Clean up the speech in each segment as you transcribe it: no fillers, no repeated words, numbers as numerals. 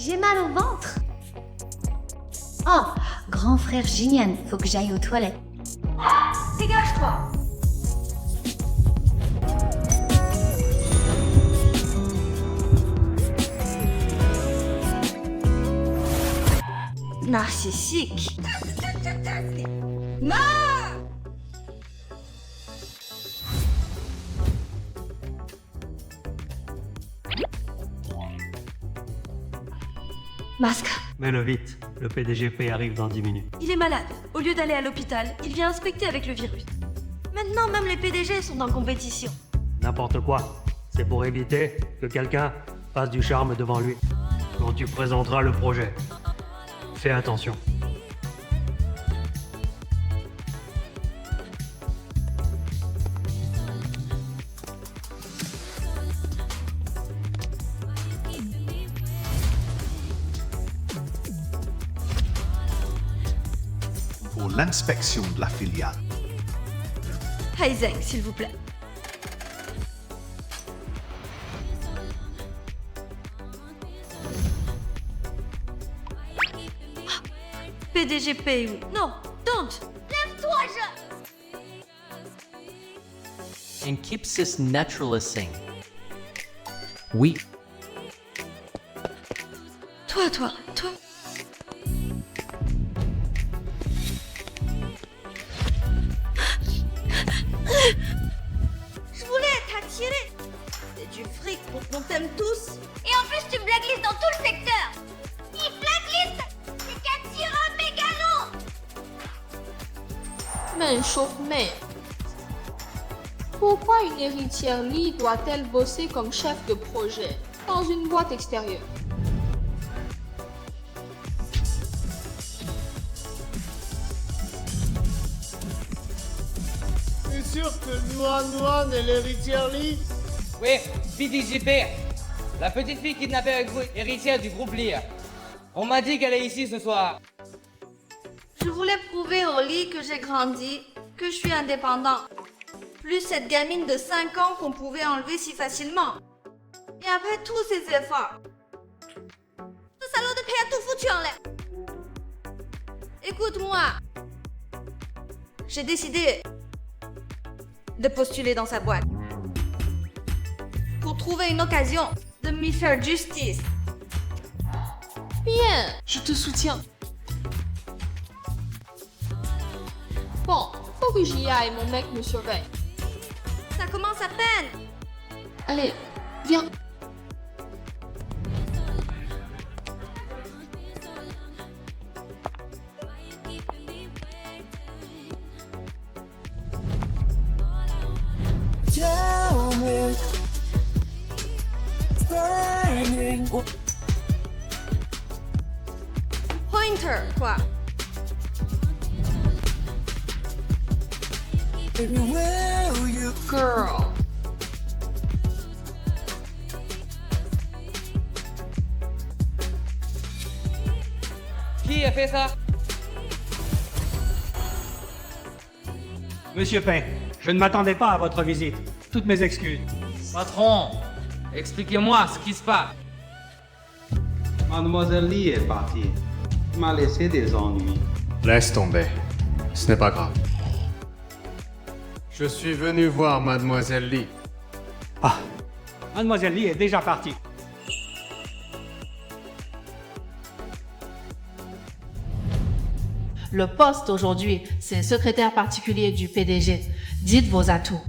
J'ai mal au ventre. Oh, grand frère Jinian, faut que j'aille aux toilettes. Dégage-toi. Narcissique. Non! Masque. Mets-le vite, le PDGP arrive dans 10 minutes. Il est malade. Au lieu d'aller à l'hôpital, il vient inspecter avec le virus. Maintenant, même les PDG sont en compétition. N'importe quoi. C'est pour éviter que quelqu'un fasse du charme devant lui quand tu présenteras le projet. Fais attention. Pour l'inspection de la filiale. Haizeng, s'il vous plaît. PDG PU. Non, don't. Lève-toi, And keeps this naturalising. Oui. Toi. Je voulais t'attirer. C'est du fric pour qu'on t'aime tous. Et en plus, tu me blacklistes dans tout le secteur. Il blacklist. C'est qu'un tireur mégalo. Mais chauffe-mais. Pourquoi une héritière Lee doit-elle bosser comme chef de projet dans une boîte extérieure? T'es sûr que Noan est l'héritière Lee? Oui, PDGP. La petite fille kidnappée avec vous, héritière du groupe Lee. On m'a dit qu'elle est ici ce soir. Je voulais prouver au lit que j'ai grandi, que je suis indépendant. Plus cette gamine de 5 ans qu'on pouvait enlever si facilement. Et après tous ces efforts, ce salaud de paix a tout foutu en l'air. Écoute-moi. J'ai décidé de postuler dans sa boîte. Pour trouver une occasion de m'y faire justice. Bien, je te soutiens. Bon, faut que j'y aille, mon mec me surveille. Ça commence à peine. Allez, viens. Pointer, quoi. Girl. Qui a fait ça? Monsieur Pain, je ne m'attendais pas à votre visite. Toutes mes excuses. Patron, expliquez-moi ce qui se passe. Mademoiselle Lee est partie. Il m'a laissé des ennuis. Laisse tomber. Ce n'est pas grave. Je suis venu voir Mademoiselle Lee. Ah, Mademoiselle Lee est déjà partie. Le poste aujourd'hui, c'est secrétaire particulier du PDG. Dites vos atouts.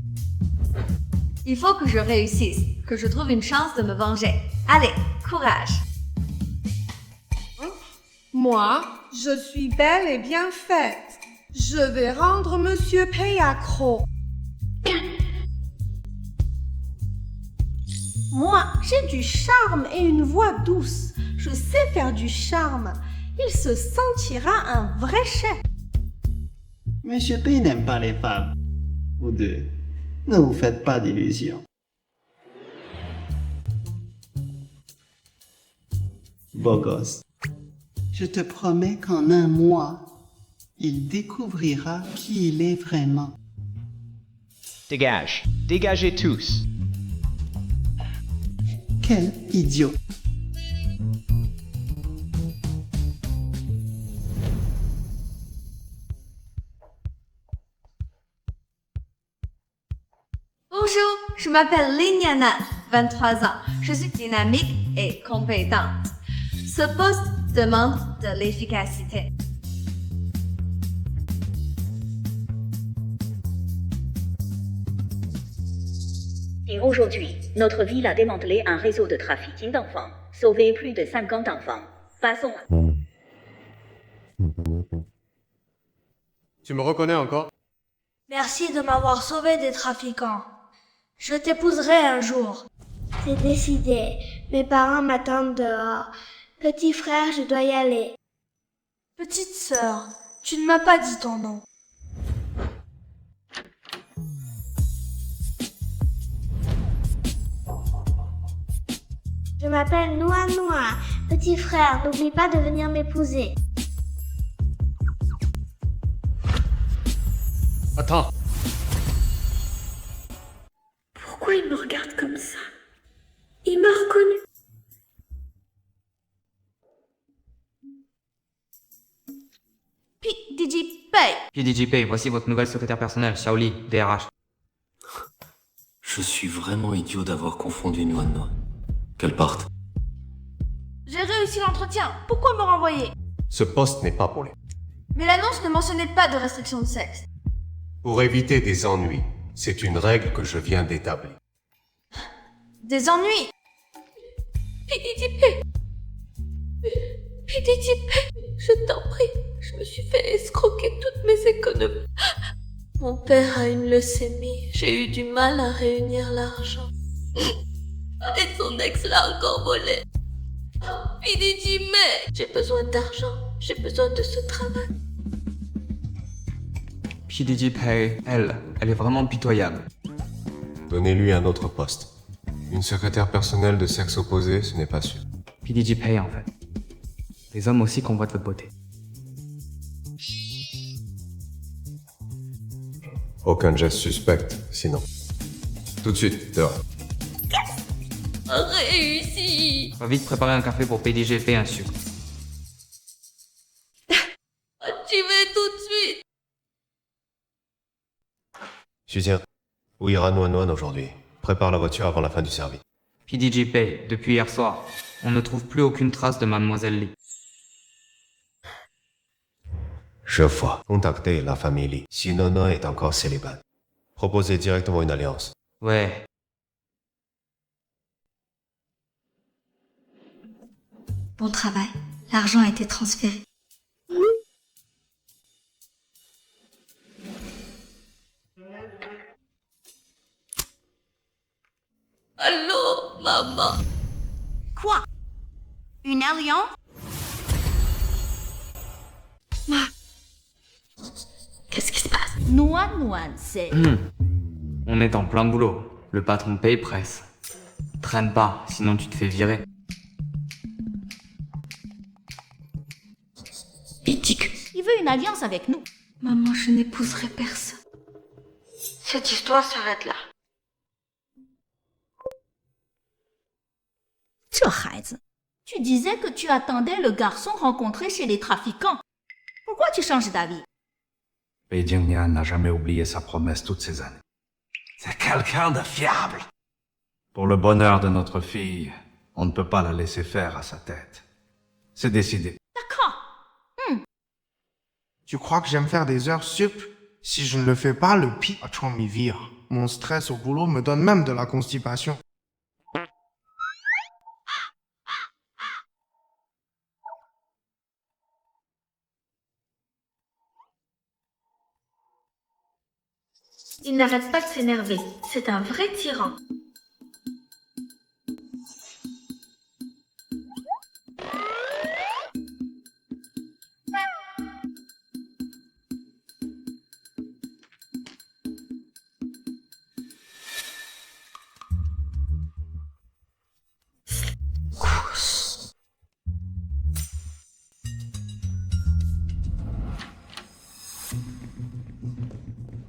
Il faut que je réussisse, que je trouve une chance de me venger. Allez, courage. Moi, je suis belle et bien faite. Je vais rendre Monsieur Pei accro. Moi, j'ai du charme et une voix douce. Je sais faire du charme. Il se sentira un vrai chef. Monsieur P n'aime pas les femmes. Vous deux, ne vous faites pas d'illusions. Beau gosse. Je te promets qu'en un mois, il découvrira qui il est vraiment. Dégage. Dégagez tous. Quel idiot. je m'appelle Lignana, 23 ans. Je suis dynamique et compétente. Ce poste demande de l'efficacité. Et aujourd'hui, notre ville a démantelé un réseau de trafiquants d'enfants, sauvé plus de 50 enfants. Passons à... Tu me reconnais encore? Merci de m'avoir sauvé des trafiquants. Je t'épouserai un jour. C'est décidé. Mes parents m'attendent dehors. Petit frère, je dois y aller. Petite sœur, tu ne m'as pas dit ton nom. Je m'appelle Noa Noa. Petit frère, n'oublie pas de venir m'épouser. Attends. Pourquoi il me regarde comme ça? Il m'a reconnu. PDJP, voici votre nouvelle secrétaire personnelle, Shaoli, DRH. Je suis vraiment idiot d'avoir confondu Noa. Qu'elle parte. J'ai réussi l'entretien. Pourquoi me renvoyer? Ce poste n'est pas pour les... Mais l'annonce ne mentionnait pas de restriction de sexe. Pour éviter des ennuis, c'est une règle que je viens d'établir. Des ennuis? PDJP, je t'en prie, je me suis fait escroquer toutes mes économies. Mon père a une leucémie, j'ai eu du mal à réunir l'argent. Et son ex l'a encore volé. PDJP, j'ai besoin d'argent, j'ai besoin de ce travail. PDJP, elle est vraiment pitoyable. Donnez-lui un autre poste. Une secrétaire personnelle de sexe opposé, ce n'est pas sûr. PDJP en fait. Les hommes aussi convoitent votre beauté. Aucun geste suspect, sinon. Tout de suite, dehors. Réussi. Va vite préparer un café pour PDJP et un sucre. Tu veux tout de suite. Suzien, où ira Noa aujourd'hui? Prépare la voiture avant la fin du service. PDJP, depuis hier soir, on ne trouve plus aucune trace de Mademoiselle Lee. Je vois. Contactez la famille Lee. Si Nona est encore célibataire, proposez directement une alliance. Ouais. Bon travail. L'argent a été transféré. Allô, maman. Quoi? Une alliance? Qu'est-ce qui se passe? Noa, c'est... On est en plein boulot. Le patron paye presse. Traîne pas, sinon tu te fais virer. Il veut une alliance avec nous. Maman, je n'épouserai personne. Cette histoire s'arrête là. Tu disais que tu attendais le garçon rencontré chez les trafiquants. Pourquoi tu changes d'avis? Beijing Nian n'a jamais oublié sa promesse toutes ces années. C'est quelqu'un de fiable. Pour le bonheur de notre fille, on ne peut pas la laisser faire à sa tête. C'est décidé. D'accord. Tu crois que j'aime faire des heures sup? Si je ne le fais pas, le patron m'y vire. Mon stress au boulot me donne même de la constipation. Il n'arrête pas de s'énerver. C'est un vrai tyran.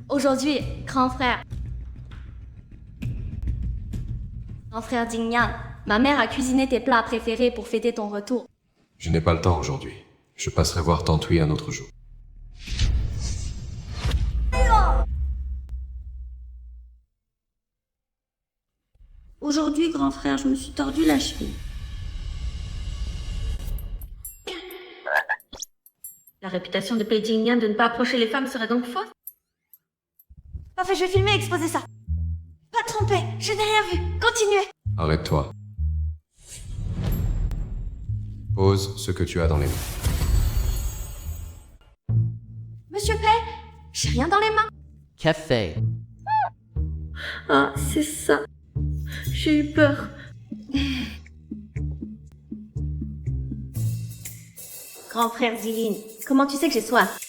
Aujourd'hui, grand frère. Grand frère Jingyan, ma mère a cuisiné tes plats préférés pour fêter ton retour. Je n'ai pas le temps aujourd'hui. Je passerai voir Tante Hui un autre jour. Aujourd'hui, grand frère, je me suis tordu la cheville. La réputation de Pei Jingyan de ne pas approcher les femmes serait donc fausse? Parfait, je vais filmer et exposer ça. Pas te tromper, je n'ai rien vu. Continuez. Arrête-toi. Pose ce que tu as dans les mains. Monsieur Pei, j'ai rien dans les mains. Café. Ah, c'est ça. J'ai eu peur. Grand frère Ziline, comment tu sais que j'ai soif?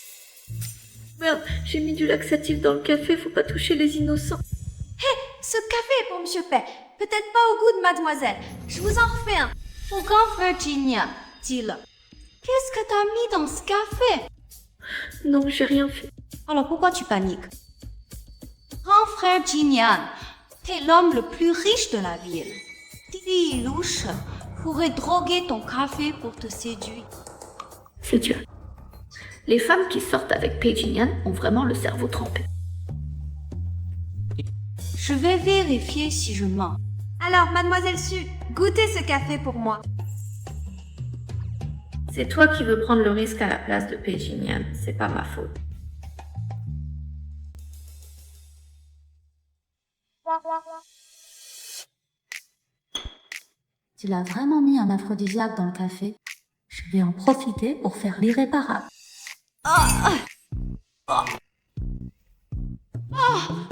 Merde, j'ai mis du laxatif dans le café, faut pas toucher les innocents. Hé, ce café est pour Monsieur Pei. Peut-être pas au goût de mademoiselle. Je vous en refais un. Pour grand frère Jinyan, dis-le. Qu'est-ce que t'as mis dans ce café? Non, j'ai rien fait. Alors pourquoi tu paniques? Grand frère Jinyan, t'es l'homme le plus riche de la ville. Didi louche pourrait droguer ton café pour te séduire. C'est Dieu. Les femmes qui sortent avec Pei Jingyan ont vraiment le cerveau trempé. Je vais vérifier si je mens. Alors, mademoiselle Su, goûtez ce café pour moi. C'est toi qui veux prendre le risque à la place de Pei Jingyan, c'est pas ma faute. Tu l'as vraiment mis un aphrodisiaque dans le café? Je vais en profiter pour faire l'irréparable.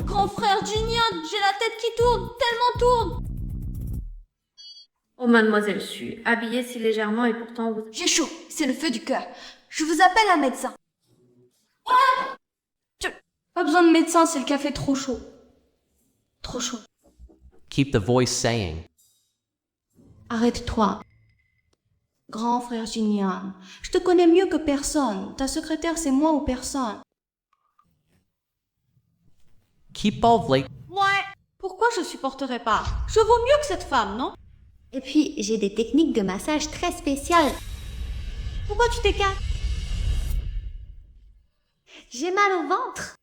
Grand frère Jinyan, j'ai la tête qui tourne, tellement tourne. Oh, mademoiselle Su, habillée si légèrement et pourtant vous... J'ai chaud, c'est le feu du cœur. Je vous appelle un médecin. Pas besoin de médecin, c'est le café trop chaud. Trop chaud. Keep the voice saying. Arrête-toi. Grand frère Jinyan, je te connais mieux que personne. Ta secrétaire, c'est moi ou personne. Keep all like. Ouais. Pourquoi je supporterais pas? Je vaux mieux que cette femme, non? Et puis, j'ai des techniques de massage très spéciales. Pourquoi tu t'écartes? J'ai mal au ventre.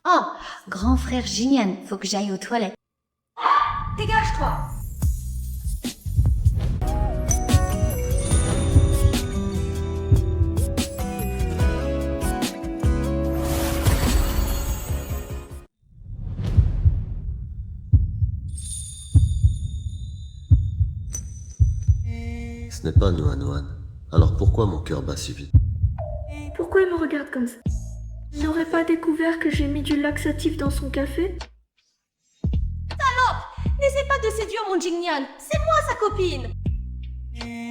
Oh, grand frère Jinyan, faut que j'aille aux toilettes. Dégage-toi. Ce n'est pas Nuan Nuan. Alors pourquoi mon cœur bat si vite? Pourquoi il me regarde comme ça? Il n'aurait pas découvert que j'ai mis du laxatif dans son café? Salope! N'essaie pas de séduire mon Jinyan. C'est moi sa copine.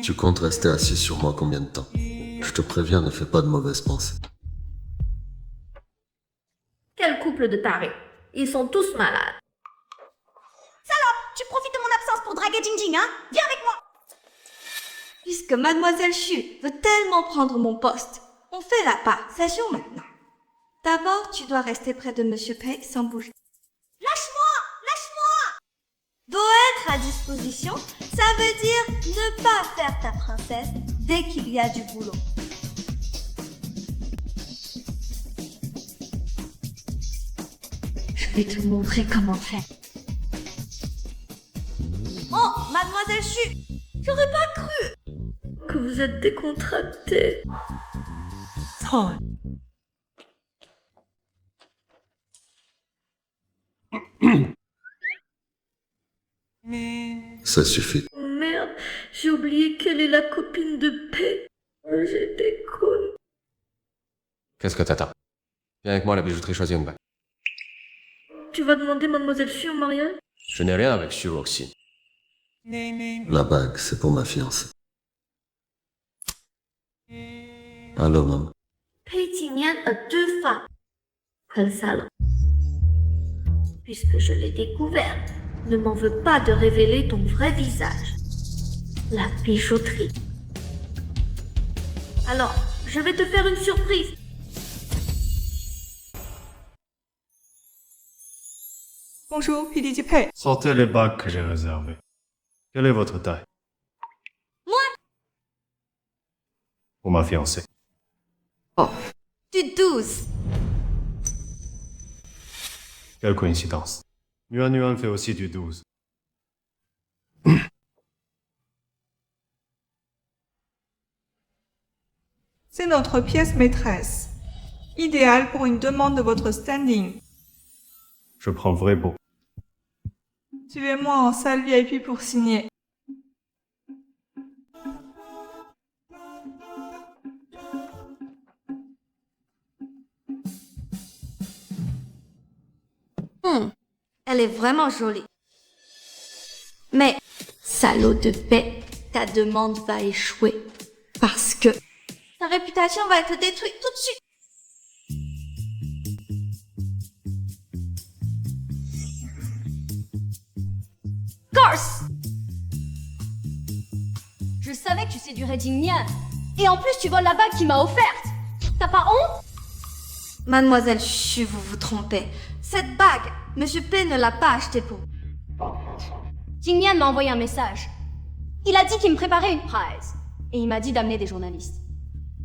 Tu comptes rester assis sur moi combien de temps? Je te préviens, ne fais pas de mauvaises pensées. Quel couple de tarés. Ils sont tous malades. Salope, tu profites de mon absence pour draguer Jingjing, hein? Viens avec moi. Puisque mademoiselle Chu veut tellement prendre mon poste, on fait la passation maintenant. D'abord, tu dois rester près de Monsieur Pei sans bouger. Lâche-moi! Lâche-moi! Doit être à disposition, ça veut dire ne pas faire ta princesse dès qu'il y a du boulot. Je vais te montrer comment faire. Oh, mademoiselle Chu, j'aurais pas cru. Que vous êtes décontracté. Oh. Ça suffit. Oh merde, j'ai oublié qu'elle est la copine de Pei. Oh, j'étais conne. Qu'est-ce que t'attends? Viens avec moi à la bijouterie choisir une bague. Tu vas demander mademoiselle Xu en mariage? Je n'ai rien avec Xu Roxy. La bague, c'est pour ma fiancée. Allô, maman. Pei Jingyan a 2 femmes. Quel salon. Puisque je l'ai découvert, ne m'en veux pas de révéler ton vrai visage. La bijouterie. Alors, je vais te faire une surprise. Bonjour, PDG Pei. Sortez les bagues que j'ai réservées. Quelle est votre taille? Moi? Pour ma fiancée. Oh, du 12. Quelle coïncidence. Nuan Nuan fait aussi du 12. C'est notre pièce maîtresse, idéale pour une demande de votre standing. Je prends vrai beau. Suivez-moi en salle VIP pour signer. Elle est vraiment jolie. Mais, salaud de paix, ta demande va échouer. Parce que ta réputation va être détruite tout de suite. Course! Je savais que tu séduirais Jingnian. Et en plus, tu voles la bague qu'il m'a offerte. T'as pas honte? Mademoiselle Chu, vous vous trompez. Cette bague, Monsieur P ne l'a pas achetée pour. Jingnian m'a envoyé un message. Il a dit qu'il me préparait une prize. Et il m'a dit d'amener des journalistes.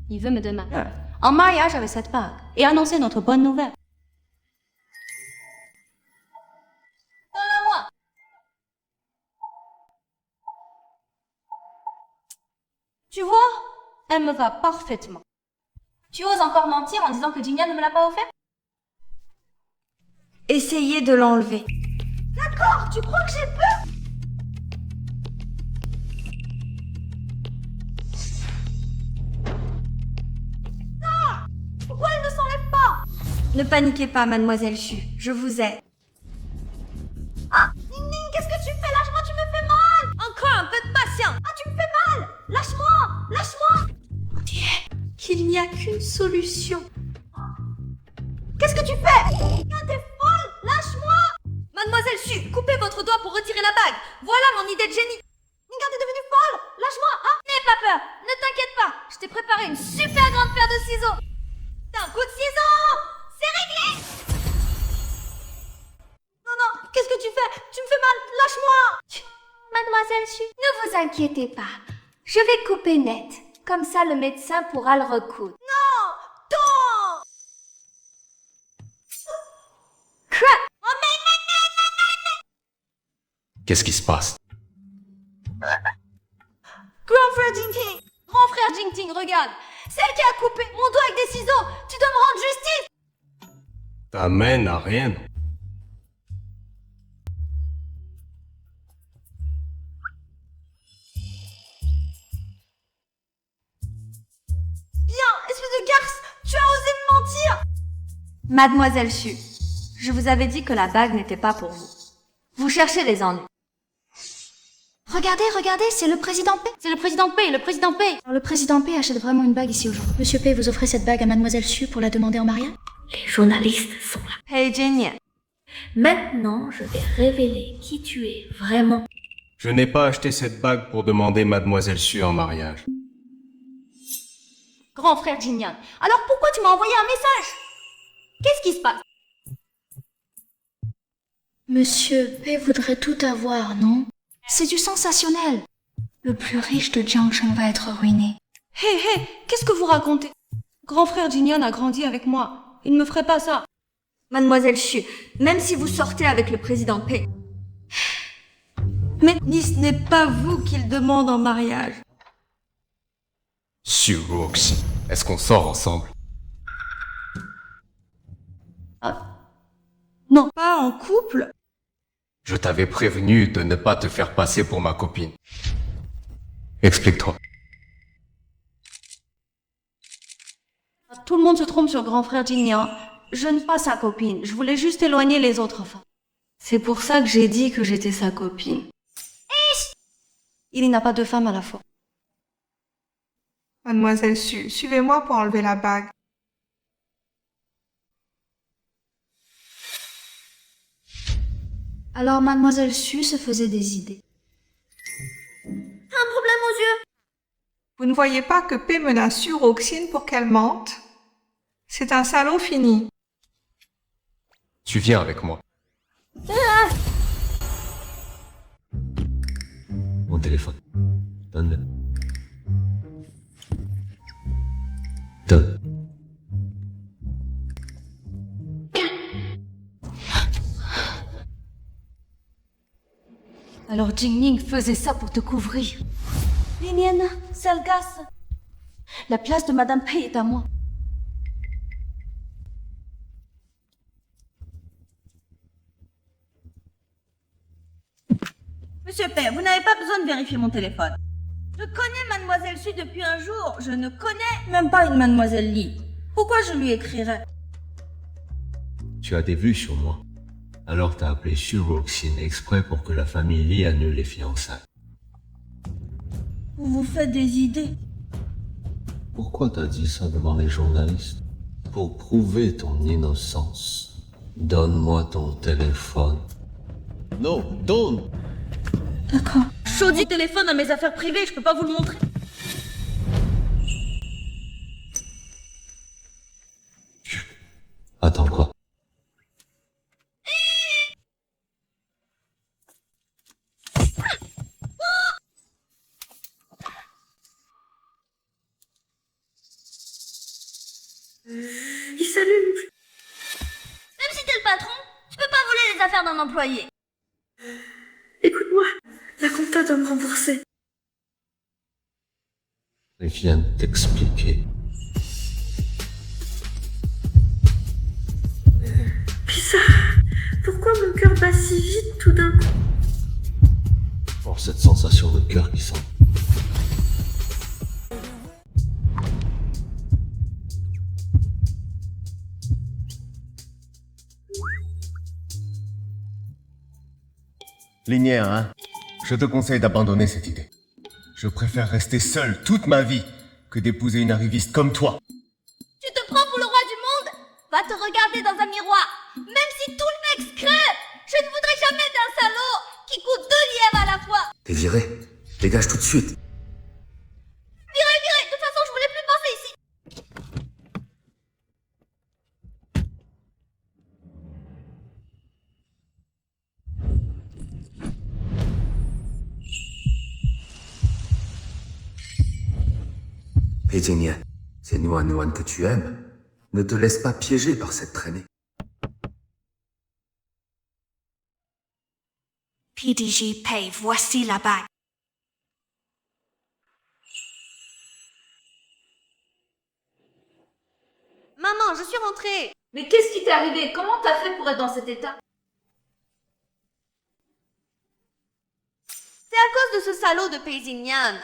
Il veut me demander en mariage avec cette bague et annoncer notre bonne nouvelle. Donne-la-moi. Tu vois, elle me va parfaitement. Tu oses encore mentir en disant que Jingnian ne me l'a pas offert? Essayez de l'enlever. D'accord, tu crois que j'ai peur? Ah! Pourquoi elle ne s'enlève pas? Ne paniquez pas, Mademoiselle Chu, je vous aide. Ah! Ning Ning, qu'est-ce que tu fais? Lâche-moi, tu me fais mal! Encore un peu de patience. Ah, tu me fais mal! Lâche-moi! Lâche-moi! On dirait qu'il n'y a qu'une solution. Qu'est-ce que tu fais? T'es folle! Lâche-moi! Mademoiselle Chu, coupez votre doigt pour retirer la bague. Voilà mon idée de génie. Ninga, t'es devenue folle! Lâche-moi! Ah! N'aie pas peur, ne t'inquiète pas. Je t'ai préparé une super grande paire de ciseaux. D'un coup de ciseaux, c'est réglé. Non, non, qu'est-ce que tu fais? Tu me fais mal, lâche-moi! Mademoiselle Chu, ne vous inquiétez pas. Je vais couper net. Comme ça, le médecin pourra le recoudre. Non! Ton! Crap! Oh, mais Qu'est-ce qui se passe? Grand frère Jingting! Grand frère Jingting, regarde! Celle qui a coupé mon doigt avec des ciseaux! Tu dois me rendre justice! Ta main n'a rien. Bien, espèce de garce! Tu as osé me mentir! Mademoiselle Chu, je vous avais dit que la bague n'était pas pour vous. Vous cherchez les ennuis. Regardez, regardez, c'est le président P. C'est le président P, le président P. Alors, le président P achète vraiment une bague ici aujourd'hui. Monsieur P, vous offrez cette bague à Mademoiselle Chu pour la demander en mariage? Les journalistes sont là. Hey Jingnian. Maintenant, je vais révéler qui tu es vraiment. Je n'ai pas acheté cette bague pour demander Mademoiselle Chu en mariage. Grand frère Jingnian, alors pourquoi tu m'as envoyé un message? Qu'est-ce qui se passe? Monsieur P voudrait tout avoir, non? C'est du sensationnel. Le plus riche de Jiangshan va être ruiné. Hé, hé, qu'est-ce que vous racontez? Grand frère Jingnian a grandi avec moi. Il ne me ferait pas ça. Mademoiselle Chu, même si vous sortez avec le président P. Mais ce n'est pas vous qu'il demande en mariage. Surox, est-ce qu'on sort ensemble? Non, pas en couple. Je t'avais prévenu de ne pas te faire passer pour ma copine. Explique-toi. Tout le monde se trompe sur grand frère Jingnian. Je ne suis pas sa copine. Je voulais juste éloigner les autres femmes. C'est pour ça que j'ai dit que j'étais sa copine. Il n'a pas deux femmes à la fois. Mademoiselle Chu, suivez-moi pour enlever la bague. Alors Mademoiselle Chu se faisait des idées. Un problème aux yeux. Vous ne voyez pas que P menace Suroxine pour qu'elle mente? C'est un salaud fini. Tu viens avec moi. Mon téléphone. Donne-le. Donne. Alors Jingning faisait ça pour te couvrir. Linian, Salgas, la place de Madame Pei est à moi. Monsieur Pei, vous n'avez pas besoin de vérifier mon téléphone. Je connais Mademoiselle Su depuis un jour. Je ne connais même pas une Mademoiselle Li. Pourquoi je lui écrirais? Tu as des vues sur moi. Alors t'as appelé Xu Roxin exprès pour que la famille Li annule les fiançailles. Vous vous faites des idées. Pourquoi t'as dit ça devant les journalistes? Pour prouver ton innocence. Donne-moi ton téléphone. Non, donne! D'accord. Chaud du téléphone à mes affaires privées, je peux pas vous le montrer. Attends quoi? Il s'allume. Même si t'es le patron, tu peux pas voler les affaires d'un employé. Écoute-moi, la compta doit me rembourser. Je viens de t'expliquer. Bizarre. Pourquoi mon cœur bat si vite tout d'un coup? Pour cette sensation de cœur qui sent. Linière, hein? Je te conseille d'abandonner cette idée. Je préfère rester seul toute ma vie que d'épouser une arriviste comme toi. Tu te prends pour le roi du monde? Va te regarder dans un miroir. Même si tout le mec crève, je ne voudrais jamais d'un salaud qui coûte 2 lièvres à la fois. T'es viré. Dégage tout de suite. Virez, virez. De toute façon, je voulais plus penser ici. Pei Jingnian, c'est Nuan Nuan que tu aimes. Ne te laisse pas piéger par cette traînée. PDG Pei, voici la bague. Maman, je suis rentrée. Mais qu'est-ce qui t'est arrivé? Comment t'as fait pour être dans cet état? C'est à cause de ce salaud de Pei Jingnian.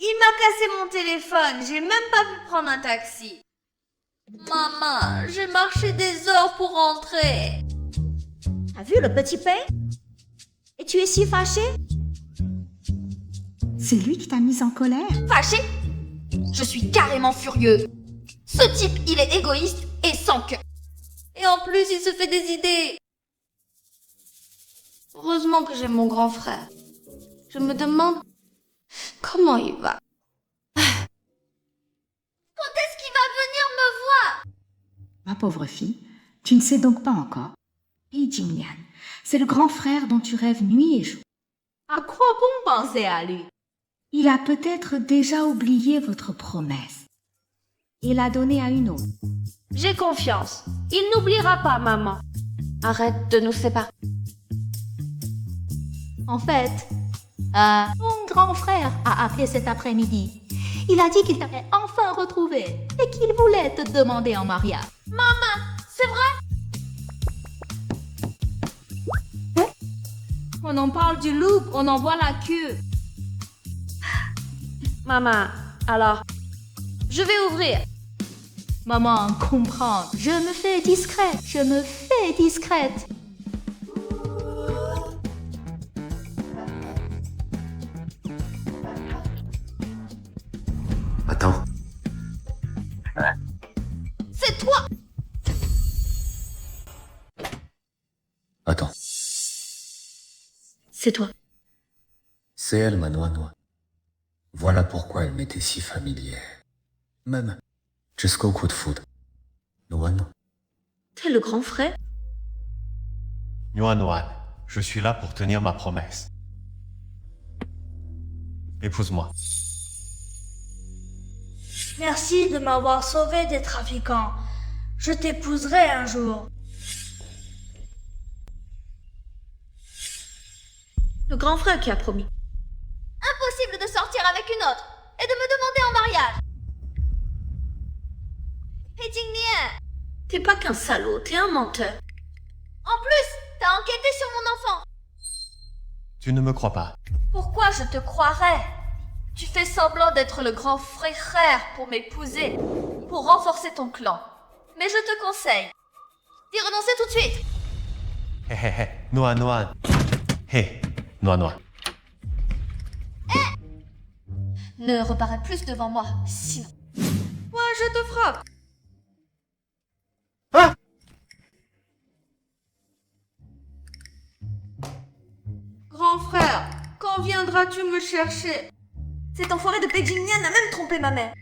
Il m'a cassé mon téléphone. J'ai même pas pu prendre un taxi. Maman, j'ai marché des heures pour rentrer. T'as vu le petit Pei? Et tu es si fâché? C'est lui qui t'a mise en colère? Fâché? Je suis carrément furieux. Ce type, il est égoïste et sans cœur. Et en plus, il se fait des idées. Heureusement que j'ai mon grand frère. Je me demande comment il va. Quand est-ce qu'il va venir me voir? Ma pauvre fille, tu ne sais donc pas encore. Pei Jingnian, c'est le grand frère dont tu rêves nuit et jour. À quoi bon penser à lui? Il a peut-être déjà oublié votre promesse. Il l'a donnée à une autre. J'ai confiance. Il n'oubliera pas, maman. Arrête de nous séparer. En fait, mon grand frère a appelé cet après-midi. Il a dit qu'il t'avait enfin retrouvé et qu'il voulait te demander en mariage. Maman, c'est vrai? On en parle du look, on en voit la queue. Maman, alors, je vais ouvrir. Maman comprend. Je me fais discrète. Je me fais discrète. Attends. C'est toi! Attends. C'est toi. C'est elle, ma Noa. Voilà pourquoi elle m'était si familière. Même jusqu'au coup de foudre. Noa. T'es le grand frère? Yuan, je suis là pour tenir ma promesse. Épouse-moi. Merci de m'avoir sauvé des trafiquants. Je t'épouserai un jour. Le grand frère qui a promis. Impossible de sortir avec une autre et de me demander en mariage. Pei Jingnian, T'es pas qu'un salaud, t'es un menteur. en plus, t'as enquêté sur mon enfant. Tu ne me crois pas. Pourquoi je te croirais? Tu fais semblant d'être le grand frère pour m'épouser, pour renforcer ton clan. Mais je te conseille d'y renoncer tout de suite. Hé hé hé, Noa Noa. Hé, Noa Noa. ne reparais plus devant moi, sinon... Ouais, je te frappe. Ah! Grand frère, quand viendras-tu me chercher? Cet enfoiré de Pei Jingnian a même trompé ma mère.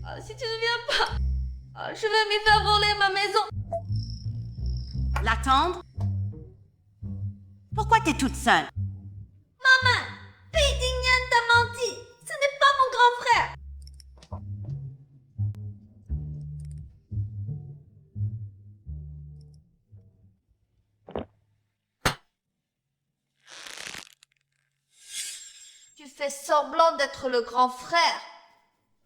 Ah, si tu ne viens pas, je vais m'y faire voler ma maison. L'attendre? Pourquoi t'es toute seule? Maman, Pei Jingnian t'a menti. Ce n'est pas mon grand frère. Tu fais semblant d'être le grand frère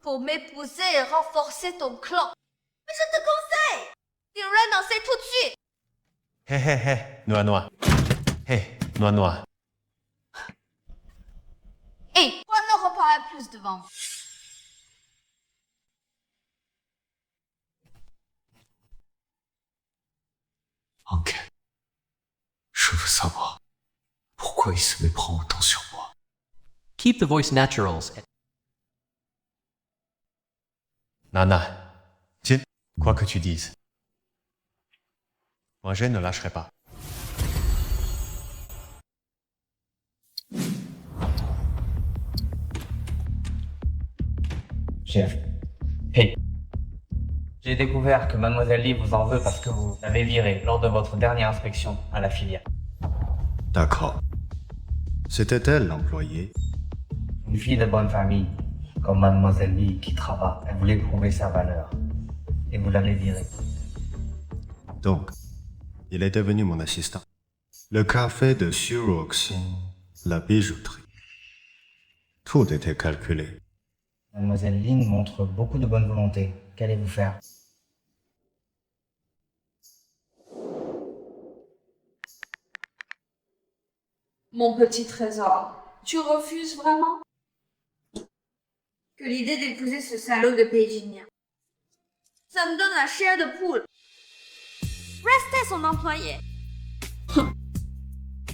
pour m'épouser et renforcer ton clan. Mais je te conseille d'y renoncer tout de suite. Hé hé hé, Noa Noa. Hé, Noa Noa. Et toi ne reparais plus devant moi. Hank, je veux savoir pourquoi il se méprend autant sur moi. Keep the voice naturals. Nana, tiens, quoi que tu dises. Moi, je ne lâcherai pas. Chef. Hey. J'ai découvert que Mademoiselle Lee vous en veut parce que vous l'avez virée lors de votre dernière inspection à la filiale. D'accord. C'était elle l'employée? Une fille de bonne famille, comme Mademoiselle Lee qui travaille, elle voulait prouver sa valeur. Et vous l'avez virée. Donc, il est devenu mon assistant. Le café de Suroxin, la bijouterie. Tout était calculé. Mademoiselle Lee montre beaucoup de bonne volonté. Qu'allez-vous faire? Mon petit trésor, tu refuses vraiment? Que l'idée d'épouser ce salaud de Pei Jingnian. Ça me donne la chair de poule. Restez son employé.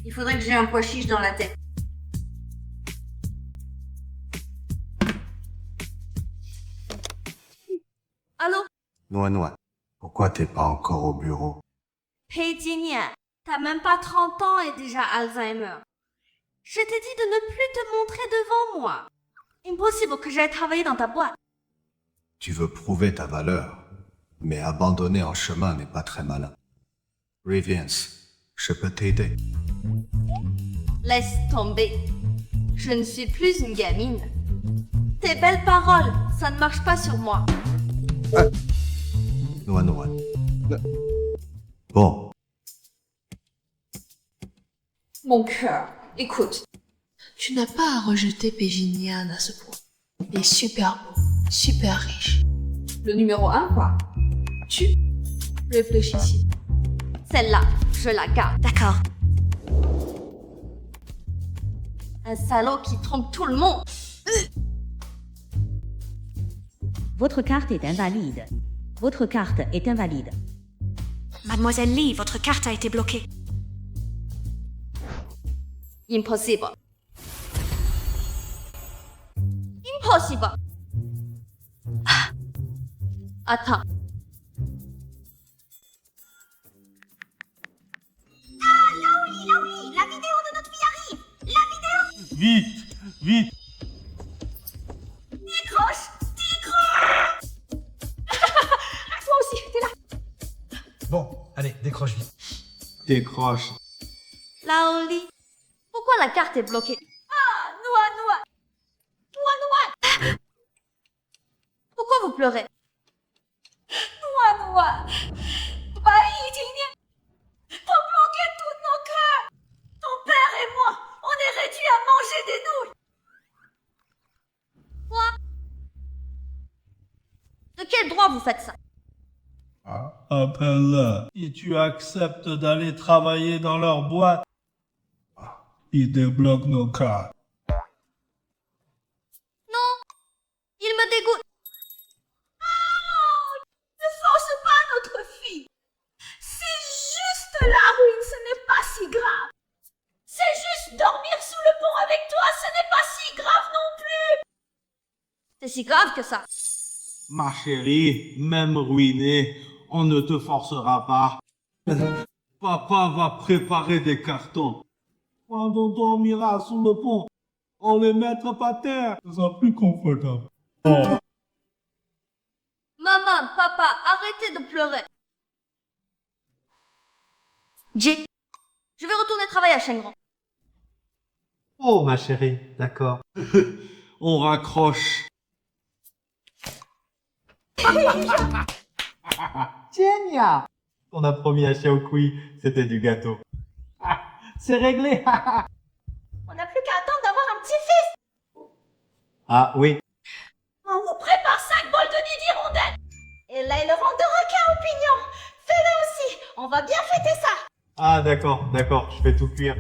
Il faudrait que j'ai un pois chiche dans la tête. Allô? Noa Noa, pourquoi t'es pas encore au bureau? Pei Jingnian, t'as même pas 30 ans et déjà Alzheimer. Je t'ai dit de ne plus te montrer devant moi. Impossible que j'aille travailler dans ta boîte. Tu veux prouver ta valeur, mais abandonner en chemin n'est pas très malin. Riviens, je peux t'aider. Laisse tomber. Je ne suis plus une gamine. Tes belles paroles, ça ne marche pas sur moi. Noa Noa. Bon, Mon cœur, écoute. Tu n'as pas à rejeter Pei Jingnian à ce point. Il est super beau, super riche. Le numéro 1, quoi. Tu réfléchis. Celle-là, je la garde. D'accord. Un salaud qui trompe tout le monde. Votre carte est invalide. Votre carte est invalide. Mademoiselle Lee, votre carte a été bloquée. Impossible. Impossible. Attends. Laouli, la vidéo de notre fille arrive. La vidéo. Vite, vite. Décroche, décroche. Toi aussi, t'es là. Bon, allez, décroche vite. Décroche. Laoli, pourquoi la carte est bloquée? Ah, Noa. Pourquoi vous pleurez? Noa. Pei Jingnian, t'as bloqué toutes nos cartes. Ton père et moi, on quel droit vous faites ça? Appelle-le. Si tu acceptes d'aller travailler dans leur boîte, ils débloquent nos cartes. Non, il me dégoûte. Ne force pas notre fille. C'est juste la ruine, ce n'est pas si grave. C'est juste dormir sous le pont avec toi, ce n'est pas si grave non plus. C'est si grave que ça. Ma chérie, même ruinée, on ne te forcera pas. Papa va préparer des cartons. Quand on dormira sous le pont, on les mettra par terre. Ce sera plus confortable. Oh. Maman, papa, arrêtez de pleurer. Jay, je vais retourner travailler à Shengrong. Oh, ma chérie, d'accord. On raccroche. Génial! On a promis à Xiaokui, c'était du gâteau. C'est réglé! On n'a plus qu'à attendre d'avoir un petit-fils. Ah oui. On vous prépare 5 bols de nid d'hirondelle. Et l'aileron de requin aux pignons. Fais-le aussi. On va bien fêter ça. Ah d'accord, je vais tout cuire.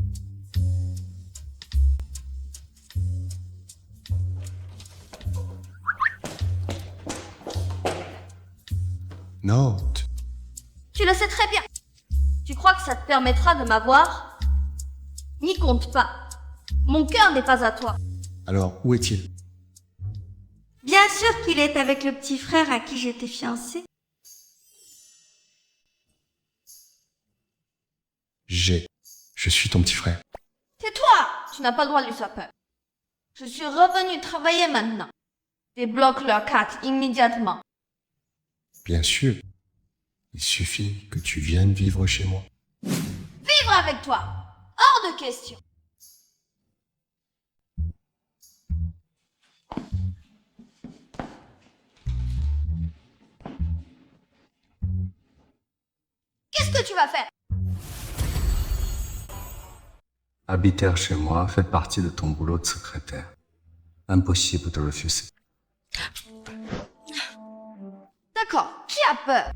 Note. Tu le sais très bien. Tu crois que ça te permettra de m'avoir? N'y compte pas. Mon cœur n'est pas à toi. Alors, où est-il? Bien sûr qu'il est avec le petit frère à qui j'étais fiancée. Je suis ton petit frère. Tais-toi! Tu n'as pas le droit de lui faire peur. Je suis revenue travailler maintenant. Débloque leur carte immédiatement. Bien sûr. Il suffit que tu viennes vivre chez moi. Vivre avec toi! Hors de question! Qu'est-ce que tu vas faire? Habiter chez moi fait partie de ton boulot de secrétaire. Impossible de refuser. D'accord, qui a peur?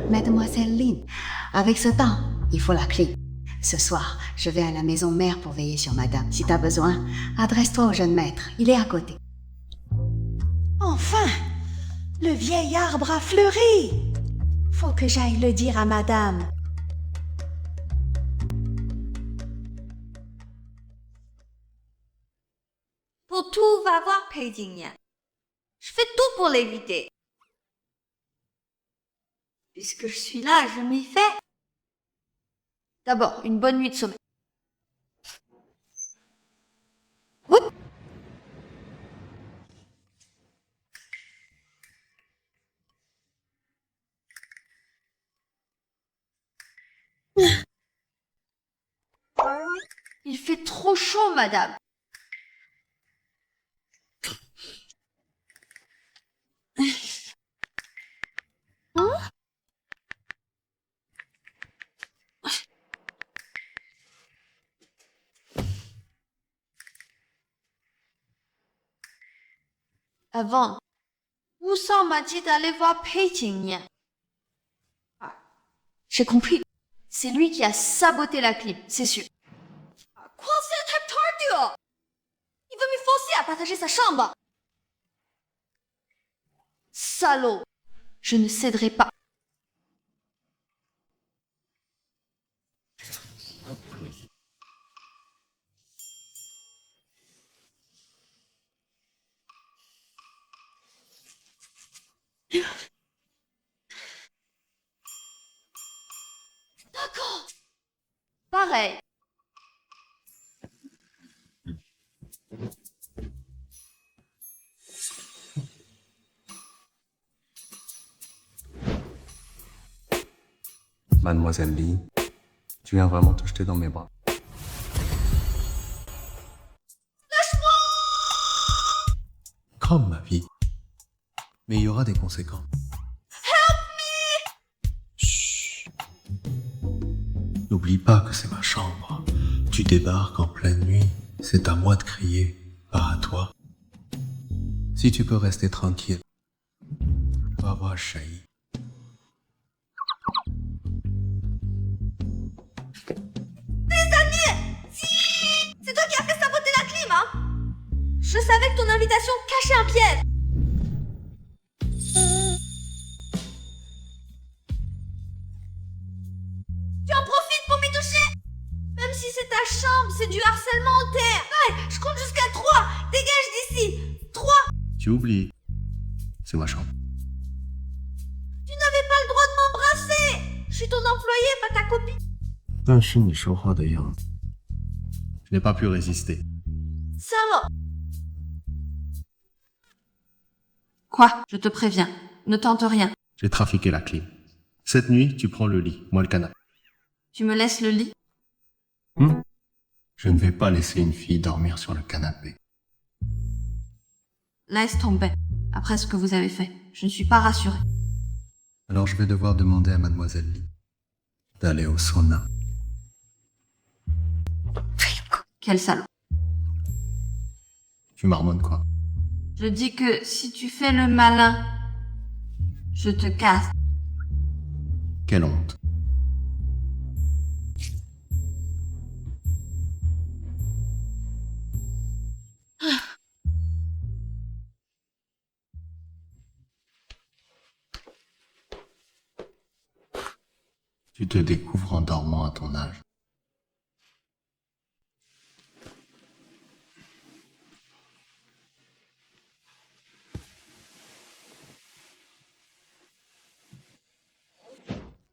Mademoiselle Lin, avec ce temps, il faut la clé. Ce soir, je vais à la maison mère pour veiller sur madame. Si t'as besoin, adresse-toi au jeune maître, il est à côté. Enfin, le vieil arbre a fleuri. Faut que j'aille le dire à madame. Pour tout va voir Pei Jingyan. Je fais tout pour l'éviter. Puisque je suis là, je m'y fais. D'abord, une bonne nuit de sommeil. Oups. Il fait trop chaud, madame. Hein? Avant, Wusong m'a dit d'aller voir Pei Jingyan. Ah, j'ai compris. C'est lui qui a saboté la clim, c'est sûr. Quoi, c'est un tordu? Il veut me forcer à partager sa chambre. Salaud. Je ne céderai pas. D'accord. Pareil. Mademoiselle Lee, tu viens vraiment te jeter dans mes bras. Comme ma vie. Mais il y aura des conséquences. Chut. N'oublie pas que c'est ma chambre. Tu débarques en pleine nuit. C'est à moi de crier, pas à toi. Si tu peux rester tranquille, tu vas voir, chérie. Désanier! Si! C'est toi qui as fait saboter la clim, hein? Je savais que ton invitation cachait un piège! Tu en profites pour m'y toucher? Même si c'est ta chambre, c'est du harcèlement en terre! Ouais, je compte jusqu'à 3! Dégage d'ici! 3! Tu oublies. C'est ma chambre. Tu n'avais pas le droit de m'embrasser! Je suis ton employé, pas ta copine! 但是你说话的样子， Je n'ai pas pu résister. Ça va! Quoi? Je te préviens. Ne tente rien. J'ai trafiqué la clim. Cette nuit, tu prends le lit, moi le canapé. Tu me laisses le lit? Je ne vais pas laisser une fille dormir sur le canapé. Laisse tomber. Après ce que vous avez fait, je ne suis pas rassurée. Alors je vais devoir demander à Mademoiselle Lee d'aller au sauna. Quel salaud. Tu marmonnes quoi? Je dis que si tu fais le malin, je te casse. Quelle honte. Tu te découvres en dormant à ton âge.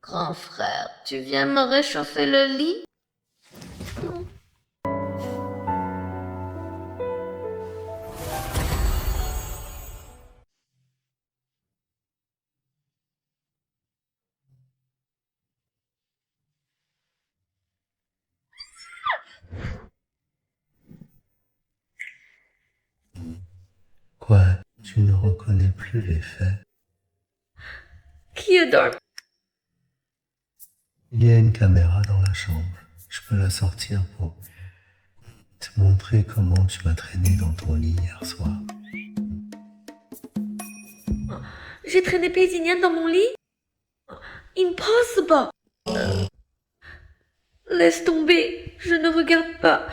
Grand frère, tu viens me réchauffer le lit? Quoi? Tu ne reconnais plus les faits? Qui est dormi? Il y a une caméra dans la chambre. Je peux la sortir pour te montrer comment tu m'as traîné dans ton lit hier soir. J'ai traîné Pézinienne dans mon lit? Impossible! Laisse tomber, je ne regarde pas.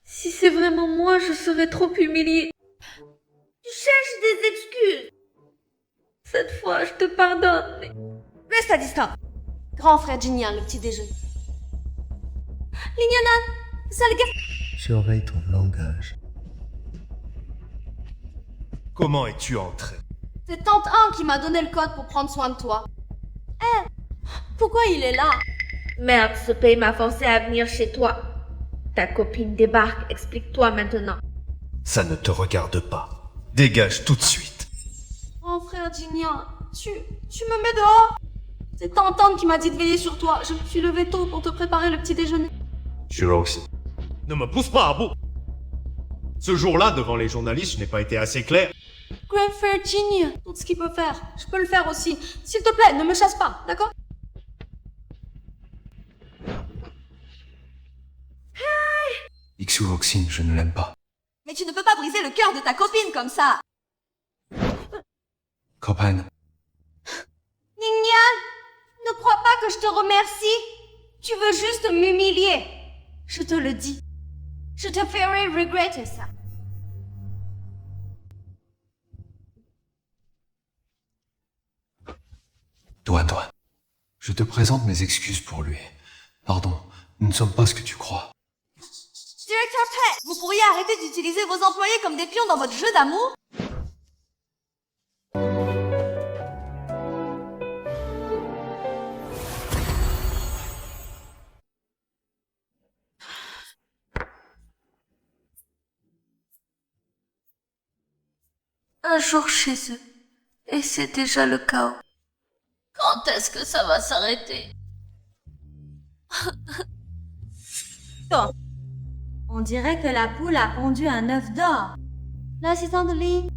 Si c'est vraiment moi, je serais trop humiliée. Tu cherches des excuses! Cette fois, je te pardonne, mais... Reste à distance! Grand frère Jinyan, le petit déjeuner. Lignanan, sale gars. Surveille ton langage. Comment es-tu entré? C'est Tante Anne qui m'a donné le code pour prendre soin de toi. Eh, pourquoi il est là? Merde, ce pays m'a forcé à venir chez toi. Ta copine débarque, explique-toi maintenant. Ça ne te regarde pas. Dégage tout de suite. Grand frère Jinyan, tu me mets dehors? C'est Tante Anne qui m'a dit de veiller sur toi. Je me suis levée tôt pour te préparer le petit déjeuner. Shiroxi, ne me pousse pas à bout. Ce jour-là, devant les journalistes, je n'ai pas été assez clair. Grand frère Jinyan, tout ce qu'il peut faire, je peux le faire aussi. S'il te plaît, ne me chasse pas, d'accord? Ixuoxine, je ne l'aime pas. Mais tu ne peux pas briser le cœur de ta copine comme ça. Copain, Ningyan, ne crois pas que je te remercie. Tu veux juste m'humilier. Je te le dis. Je te ferai regretter ça. Doan, je te présente mes excuses pour lui. Pardon, nous ne sommes pas ce que tu crois. Directeur Pet, vous pourriez arrêter d'utiliser vos employés comme des pions dans votre jeu d'amour? Un jour chez eux, et c'est déjà le chaos. Quand est-ce que ça va s'arrêter? Bon. On dirait que la poule a pondu un œuf d'or. L'assistant de Lee.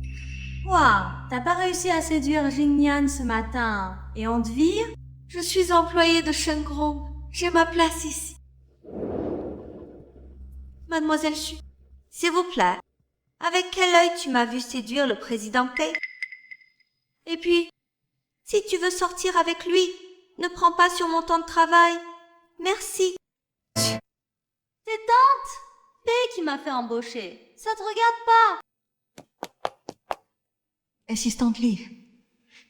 Waouh, t'as pas réussi à séduire Jingyan ce matin. Et on te vire? Je suis employée de Shengrong. J'ai ma place ici. Mademoiselle Xu, S'il vous plaît, avec quel œil tu m'as vu séduire le président Pei? Et puis, si tu veux sortir avec lui, ne prends pas sur mon temps de travail. Merci. C'est Tante Pei qui m'a fait embaucher. Ça te regarde pas. Assistante Lee,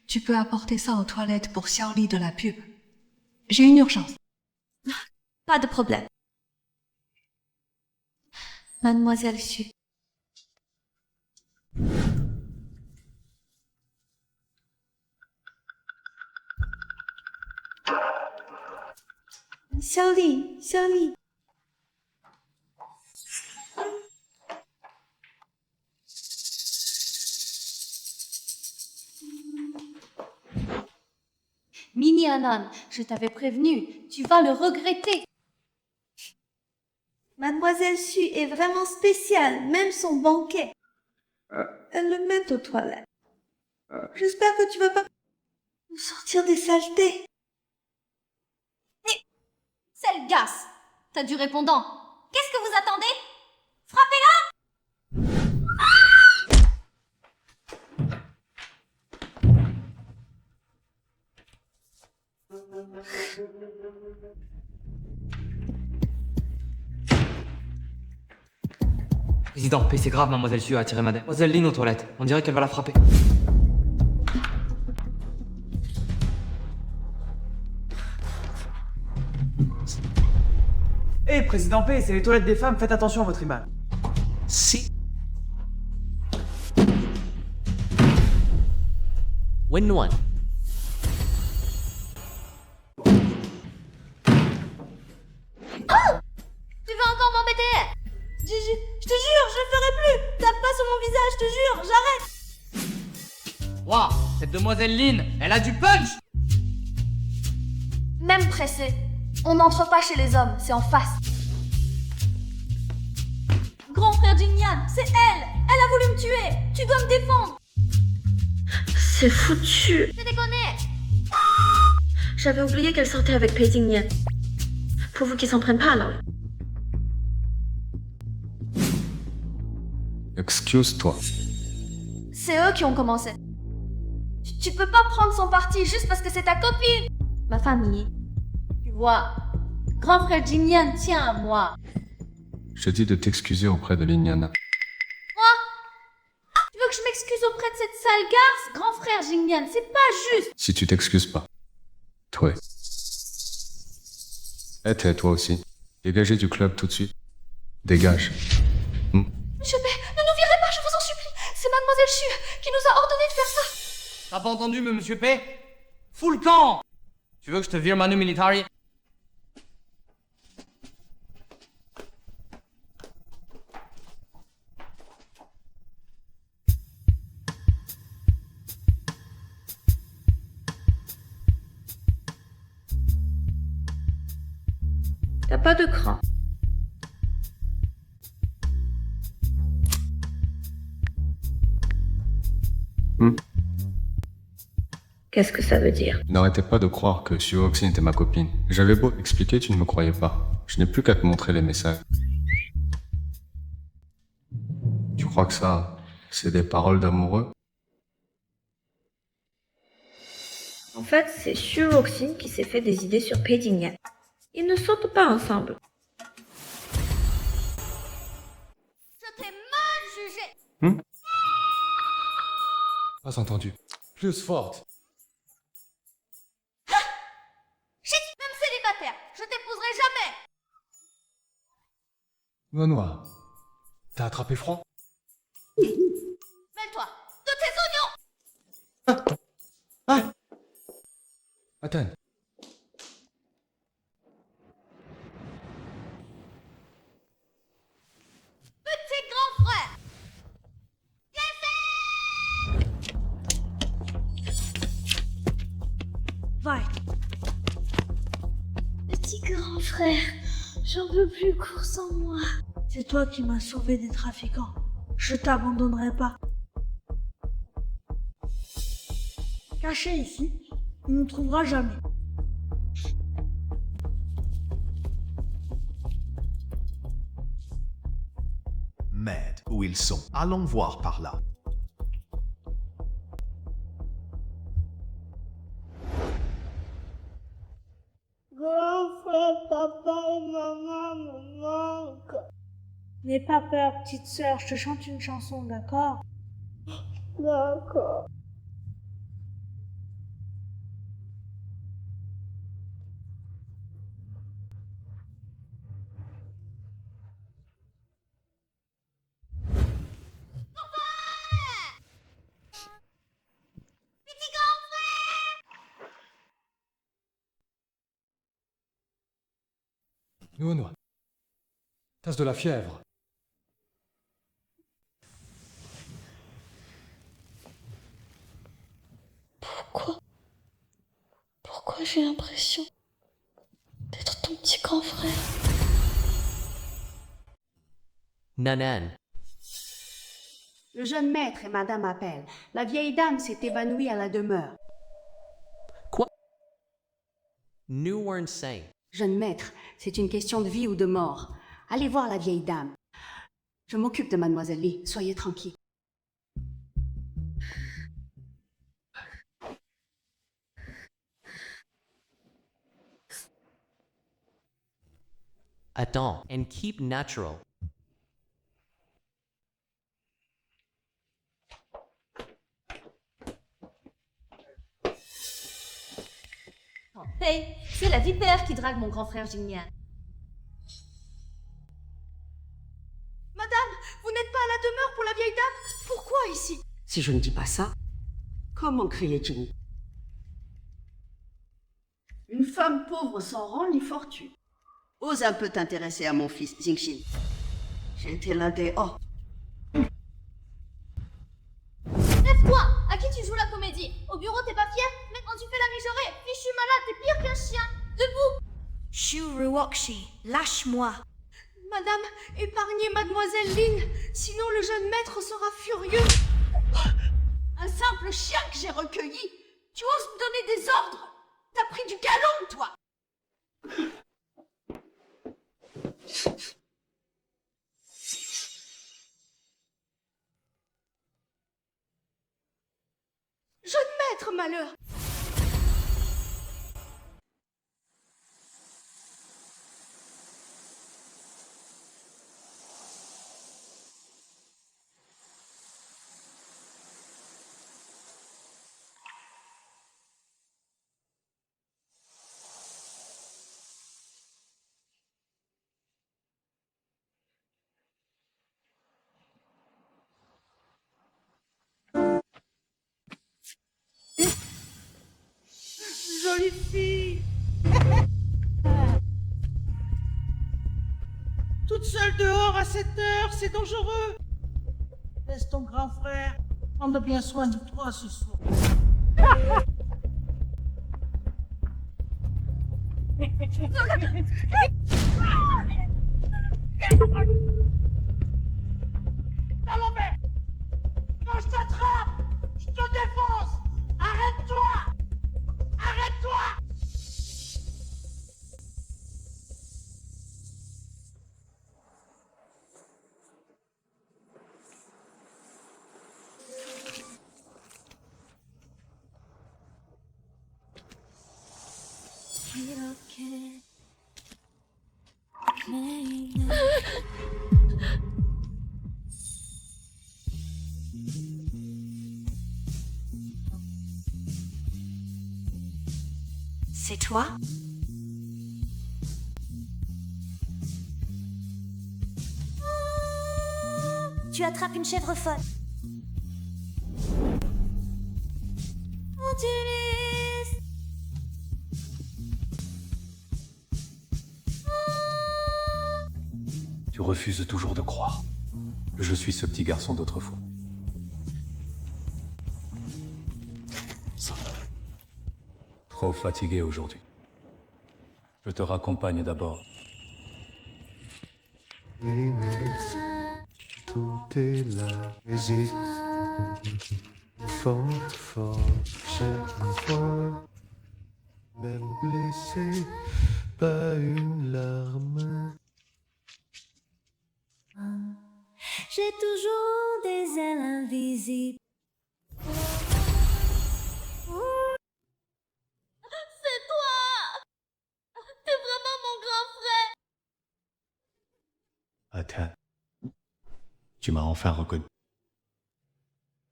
tu peux apporter ça aux toilettes pour Xiaoli de la pub. J'ai une urgence. Pas de problème. Mademoiselle Xu. Xiaoli, Xiaoli. Mini Anan, je t'avais prévenu, tu vas le regretter. Mademoiselle Xu est vraiment spéciale, même son banquet. Elle le met aux toilettes. J'espère que tu vas pas nous sortir des saletés. Sale gasse. T'as du répondant. Qu'est-ce que vous attendez? Frappez-la! Président P, c'est grave, mademoiselle Xu a attiré mademoiselle Lin aux toilettes. On dirait qu'elle va la frapper. Hé, président P, c'est les toilettes des femmes, faites attention à votre image. Si. Win one. Oh! Tu vas encore m'embêter? Je te jure, je le ferai plus. Tape pas sur mon visage, je te jure, j'arrête. Waouh, cette demoiselle Lin, elle a du punch! Même pressé. On n'entre pas chez les hommes, c'est en face. Grand frère Jingyan, c'est elle. Elle a voulu me tuer. Tu dois me défendre. C'est foutu. Je déconne. J'avais oublié qu'elle sortait avec Pei Jingyan. Pour vous qu'ils s'en prennent pas alors. Excuse-toi. C'est eux qui ont commencé. Tu peux pas prendre son parti juste parce que c'est ta copine. Ma famille. Tu vois, grand frère Jingyan tient à moi. Je dis de t'excuser auprès de Lignana. Moi? Tu veux que je m'excuse auprès de cette sale garce? Grand frère Jingyan, c'est pas juste. Si tu t'excuses pas. Toi. Toi aussi. Dégagez du club tout de suite. Dégage. Monsieur P, ne nous virez pas, je vous en supplie. C'est mademoiselle Xu qui nous a ordonné de faire ça. T'as pas entendu, monsieur P? Fous le camp! Tu veux que je te vire Manu Militari? T'as pas de cran. Qu'est-ce que ça veut dire? N'arrêtez pas de croire que Xu Oxin était ma copine. J'avais beau expliquer, tu ne me croyais pas. Je n'ai plus qu'à te montrer les messages. Tu crois que ça, c'est des paroles d'amoureux? En fait, c'est Xu Roxin qui s'est fait des idées sur Pei Jingyan. Ils ne sautent pas ensemble. Je t'ai mal jugé. Pas entendu. Plus forte. Chut, même célibataire, je t'épouserai jamais. Noir. T'as attrapé froid? Mêle-toi de tes oignons. Attends. Petit grand frère. Va. Petit grand frère, j'en peux plus, cours sans moi. C'est toi qui m'as sauvé des trafiquants. Je t'abandonnerai pas. Caché ici, il ne nous trouvera jamais. m'aide où ils sont. Allons voir par là. Grand frère, papa et maman me manquent. N'aie pas peur, petite sœur, je te chante une chanson, d'accord? D'accord. Nono, t'as de la fièvre. Pourquoi j'ai l'impression d'être ton petit grand frère? Nanan. Le jeune maître et madame appellent. La vieille dame s'est évanouie à la demeure. Quoi? New weren't saying. Jeune maître, c'est une question de vie ou de mort. Allez voir la vieille dame. Je m'occupe de mademoiselle Lee, soyez tranquille. Attends, and keep natural. Hey, c'est la vipère qui drague mon grand frère Jingyan. Madame, vous n'êtes pas à la demeure pour la vieille dame? Pourquoi ici? Si je ne dis pas ça, comment crier Jing? Une femme pauvre sans rang ni fortune. Ose un peu t'intéresser à mon fils, Jingxin. J'ai été l'un des... Oh, Lève-toi! À qui tu joues la comédie? Au bureau, t'es pas fier? Mais quand tu fais la mijaurée, fichu malade, t'es pire qu'un chien! Debout! Shu Ruokshi, lâche-moi. Madame, épargnez mademoiselle Lin, sinon le jeune maître sera furieux. Un simple chien que j'ai recueilli. Tu oses me donner des ordres? T'as pris du galon, toi! Jeune maître, malheur! Jolie fille! Toute seule dehors à cette heure, c'est dangereux. Laisse ton grand frère prendre bien soin de toi ce soir. Dans l'envers! Quand je t'attrape, je te défonce! Arrête-toi! Arrête-toi! C'est toi? Tu attrapes une chèvre folle. Utilise. Tu refuses toujours de croire. Je suis ce petit garçon d'autrefois. Trop fatigué aujourd'hui. Je te raccompagne d'abord. Tout est là, hésite. Fort, fort, chaque fois. Même blessé, pas une larme. J'ai toujours des ailes invisibles. C'est toi! T'es vraiment mon grand frère! Athan, tu m'as enfin reconnu.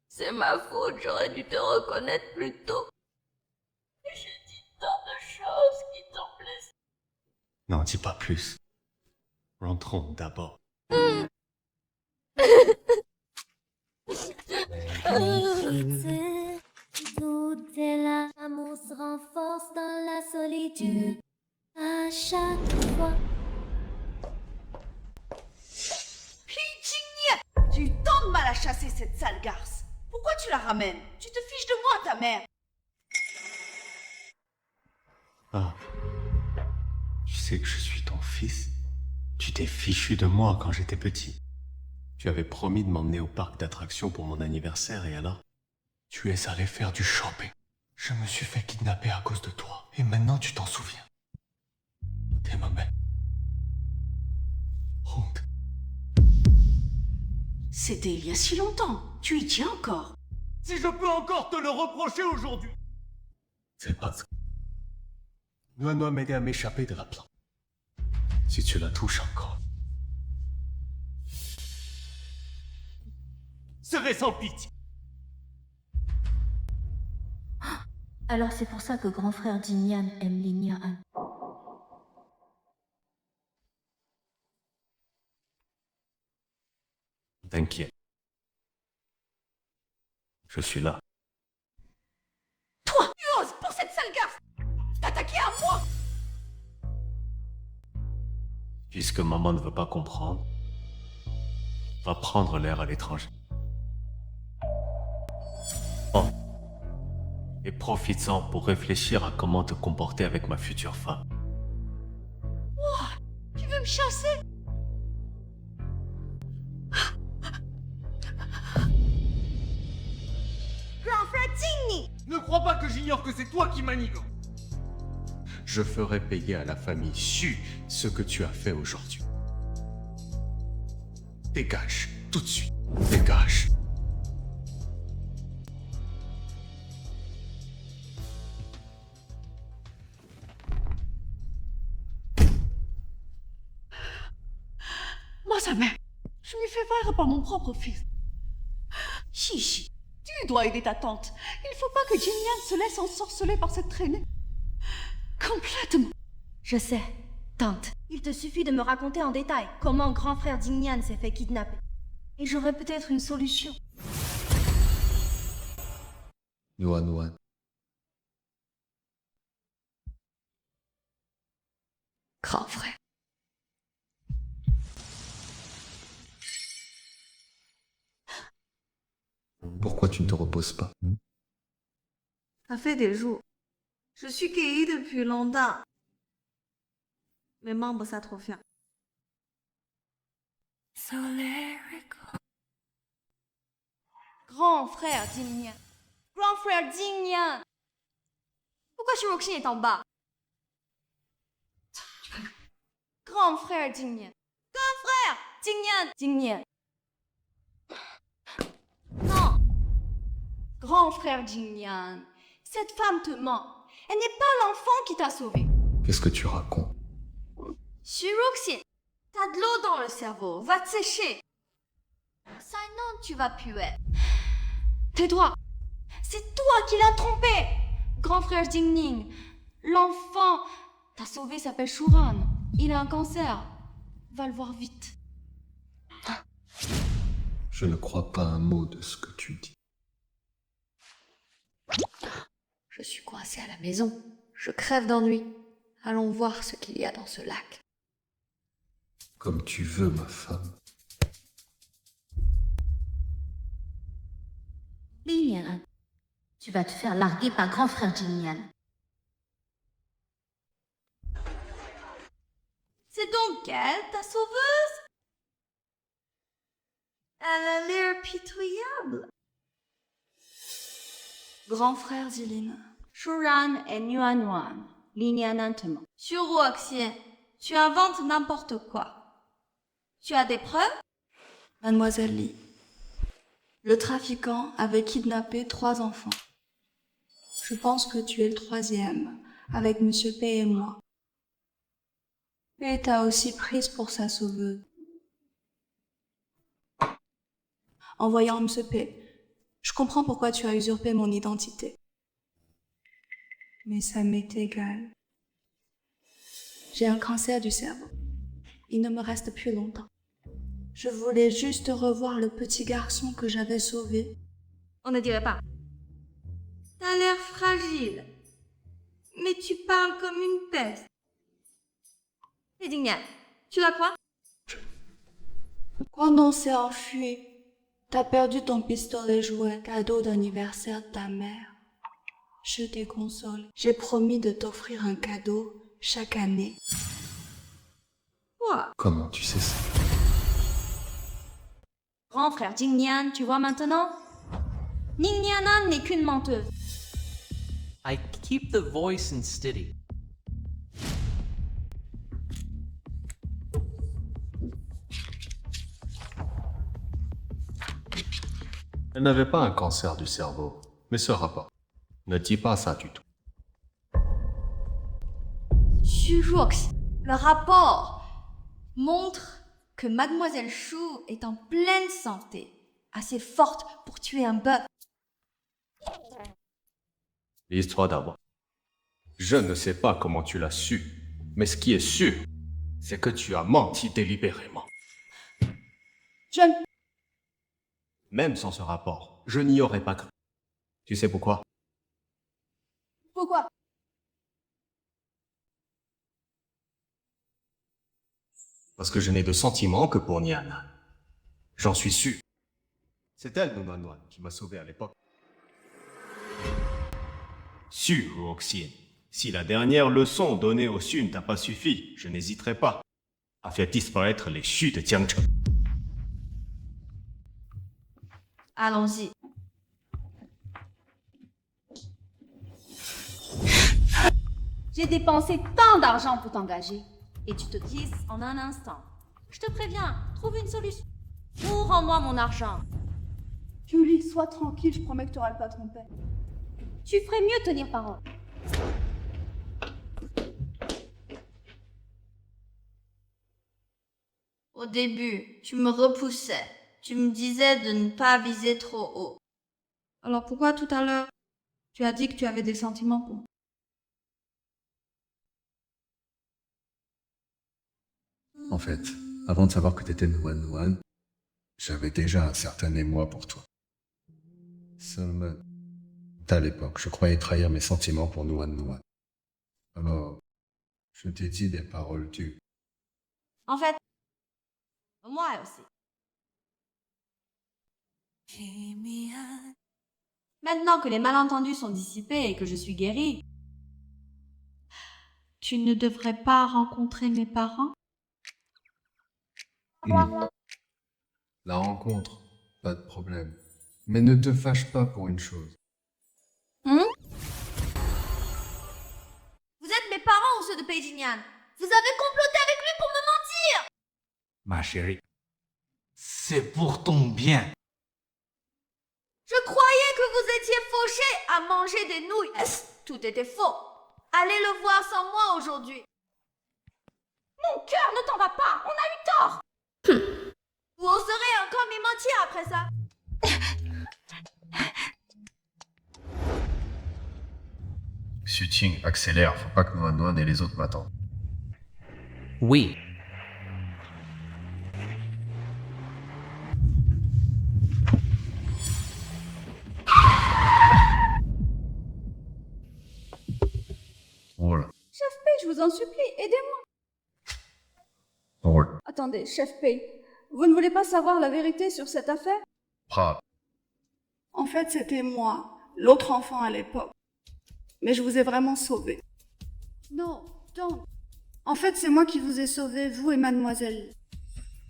C'est ma faute, j'aurais dû te reconnaître plus tôt. J'ai dit tant de choses qui t'ont blessé. N'en dis pas plus. Rentrons d'abord. Tout est là, l'amour se renforce dans la solitude. À chaque fois. Pijigna, j'ai eu tant de mal à chasser cette sale garce. Pourquoi tu la ramènes? Tu te fiches de moi, ta mère. Ah. Tu sais que je suis ton fils? Tu t'es fichu de moi quand j'étais petit. Tu avais promis de m'emmener au parc d'attractions pour mon anniversaire et alors? Tu es allé faire du shopping. Je me suis fait kidnapper à cause de toi. Et maintenant tu t'en souviens. T'es mauvais. Honte. C'était il y a si longtemps. Tu y tiens encore. Si je peux encore te le reprocher aujourd'hui. C'est pas ça. Noa m'aider à m'échapper de la plante. Si tu la touches encore. Serait sans pitié. Alors c'est pour ça que grand frère Jinyan aime Linia Han. T'inquiète. Je suis là. Toi, tu oses pour cette sale garce t'attaquer à moi. Puisque maman ne veut pas comprendre, va prendre l'air à l'étranger. Oh. Et profites-en pour réfléchir à comment te comporter avec ma future femme. Ouah, tu veux me chasser? Grand frère Jingni! Ne crois pas que j'ignore que c'est toi qui manigles. Je ferai payer à la famille Xu ce que tu as fait aujourd'hui. Dégage, tout de suite. Dégage. Moi, sa mère, je m'y fais voir par mon propre fils. Chichi, tu dois aider ta tante. Il faut pas que Jinyan se laisse ensorceler par cette traînée. Complètement. Je sais, tante. Il te suffit de me raconter en détail comment grand frère Jinyan s'est fait kidnapper. Et j'aurai peut-être une solution. Nuan. Grand frère. Pourquoi tu ne te reposes pas? Ça fait des jours. Je suis cueillie depuis longtemps. Mes membres s'atrophient. Grand frère Jinyan. Grand frère Jinyan. Pourquoi Shiroxin est en bas? Grand frère Jinyan. Grand frère Jinyan. Non. Grand frère Jinyan. Cette femme te ment. Elle n'est pas l'enfant qui t'a sauvé. Qu'est-ce que tu racontes? Shiroxin, t'as de l'eau dans le cerveau. Va te sécher. Sinon, tu vas puer. Tais-toi. C'est toi qui l'as trompé. Grand frère Jingning. L'enfant t'as sauvé s'appelle Shuran. Il a un cancer. Va le voir vite. Je ne crois pas un mot de ce que tu dis. Je suis coincée à la maison. Je crève d'ennui. Allons voir ce qu'il y a dans ce lac. Comme tu veux, ma femme. Linia, tu vas te faire larguer par grand frère Jinyan. C'est donc elle, ta sauveuse? Elle a l'air pitoyable. Grand frère Zilin. Shuran et Nuanwan. Lignanantement. Shuroxien, tu inventes n'importe quoi. Tu as des preuves? Mademoiselle Lee, le trafiquant avait kidnappé 3 enfants. Je pense que tu es le 3e, avec Monsieur P et moi. Et t'a aussi prise pour sa sauveuse. En voyant Monsieur P, je comprends pourquoi tu as usurpé mon identité. Mais ça m'est égal. J'ai un cancer du cerveau. Il ne me reste plus longtemps. Je voulais juste revoir le petit garçon que j'avais sauvé. On ne dirait pas. T'as l'air fragile. Mais tu parles comme une peste. Et Dignan, tu la crois? Quand on s'est enfui, t'as perdu ton pistolet jouet, cadeau d'anniversaire de ta mère. Je t'ai consolé. J'ai promis de t'offrir un cadeau chaque année. Quoi? Comment tu sais ça? Grand frère Jingnian, tu vois maintenant? Ningnianan n'est qu'une menteuse. I keep the voice in steady. Elle n'avait pas un cancer du cerveau, mais ce rapport ne dit pas ça du tout. Shurox, le rapport montre que Mademoiselle Shu est en pleine santé, assez forte pour tuer un bœuf. L'histoire d'abord. Je ne sais pas comment tu l'as su, mais ce qui est sûr, c'est que tu as menti délibérément. Même sans ce rapport, je n'y aurais pas cru. Tu sais pourquoi? Pourquoi? Parce que je n'ai de sentiments que pour Niana. J'en suis sûr. C'est elle, Nonoanoan, qui m'a sauvé à l'époque. Sûr, Roxine. Si la dernière leçon donnée au Su ne t'a pas suffi, je n'hésiterai pas à faire disparaître les Shu de Jiangcheng. Allons-y. J'ai dépensé tant d'argent pour t'engager. Et tu te glisses en un instant. Je te préviens, trouve une solution. Ou rends-moi mon argent. Julie, sois tranquille, je promets que tu n'auras pas trompé. Tu ferais mieux tenir parole. Au début, tu me repoussais. Tu me disais de ne pas viser trop haut. Alors pourquoi tout à l'heure, tu as dit que tu avais des sentiments pour moi? En fait, avant de savoir que t'étais Noan, j'avais déjà un certain émoi pour toi. Seulement, à l'époque, je croyais trahir mes sentiments pour Noan. Alors, je t'ai dit des paroles dures. En fait, moi aussi. Maintenant que les malentendus sont dissipés et que je suis guérie, Tu ne devrais pas rencontrer mes parents? La rencontre, pas de problème. Mais ne te fâche pas pour une chose. Vous êtes mes parents ou ceux de Peijinian? Vous avez comploté avec lui pour me mentir! Ma chérie, c'est pour ton bien. Je croyais que vous étiez fauchés à manger des nouilles. Tout était faux. Allez le voir sans moi aujourd'hui. Mon cœur ne t'en va pas, on a eu tort. Vous oserez encore m'y mentir après ça? Suting, accélère, faut pas que Noan et les autres m'attendent. Oui. Roule. Chef Pei, je vous en supplie, aidez-moi. Roule. Attendez, Chef Pei, vous ne voulez pas savoir la vérité sur cette affaire? Brave. En fait, c'était moi, l'autre enfant à l'époque. Mais je vous ai vraiment sauvé. Non, don't. En fait, c'est moi qui vous ai sauvé, vous et mademoiselle.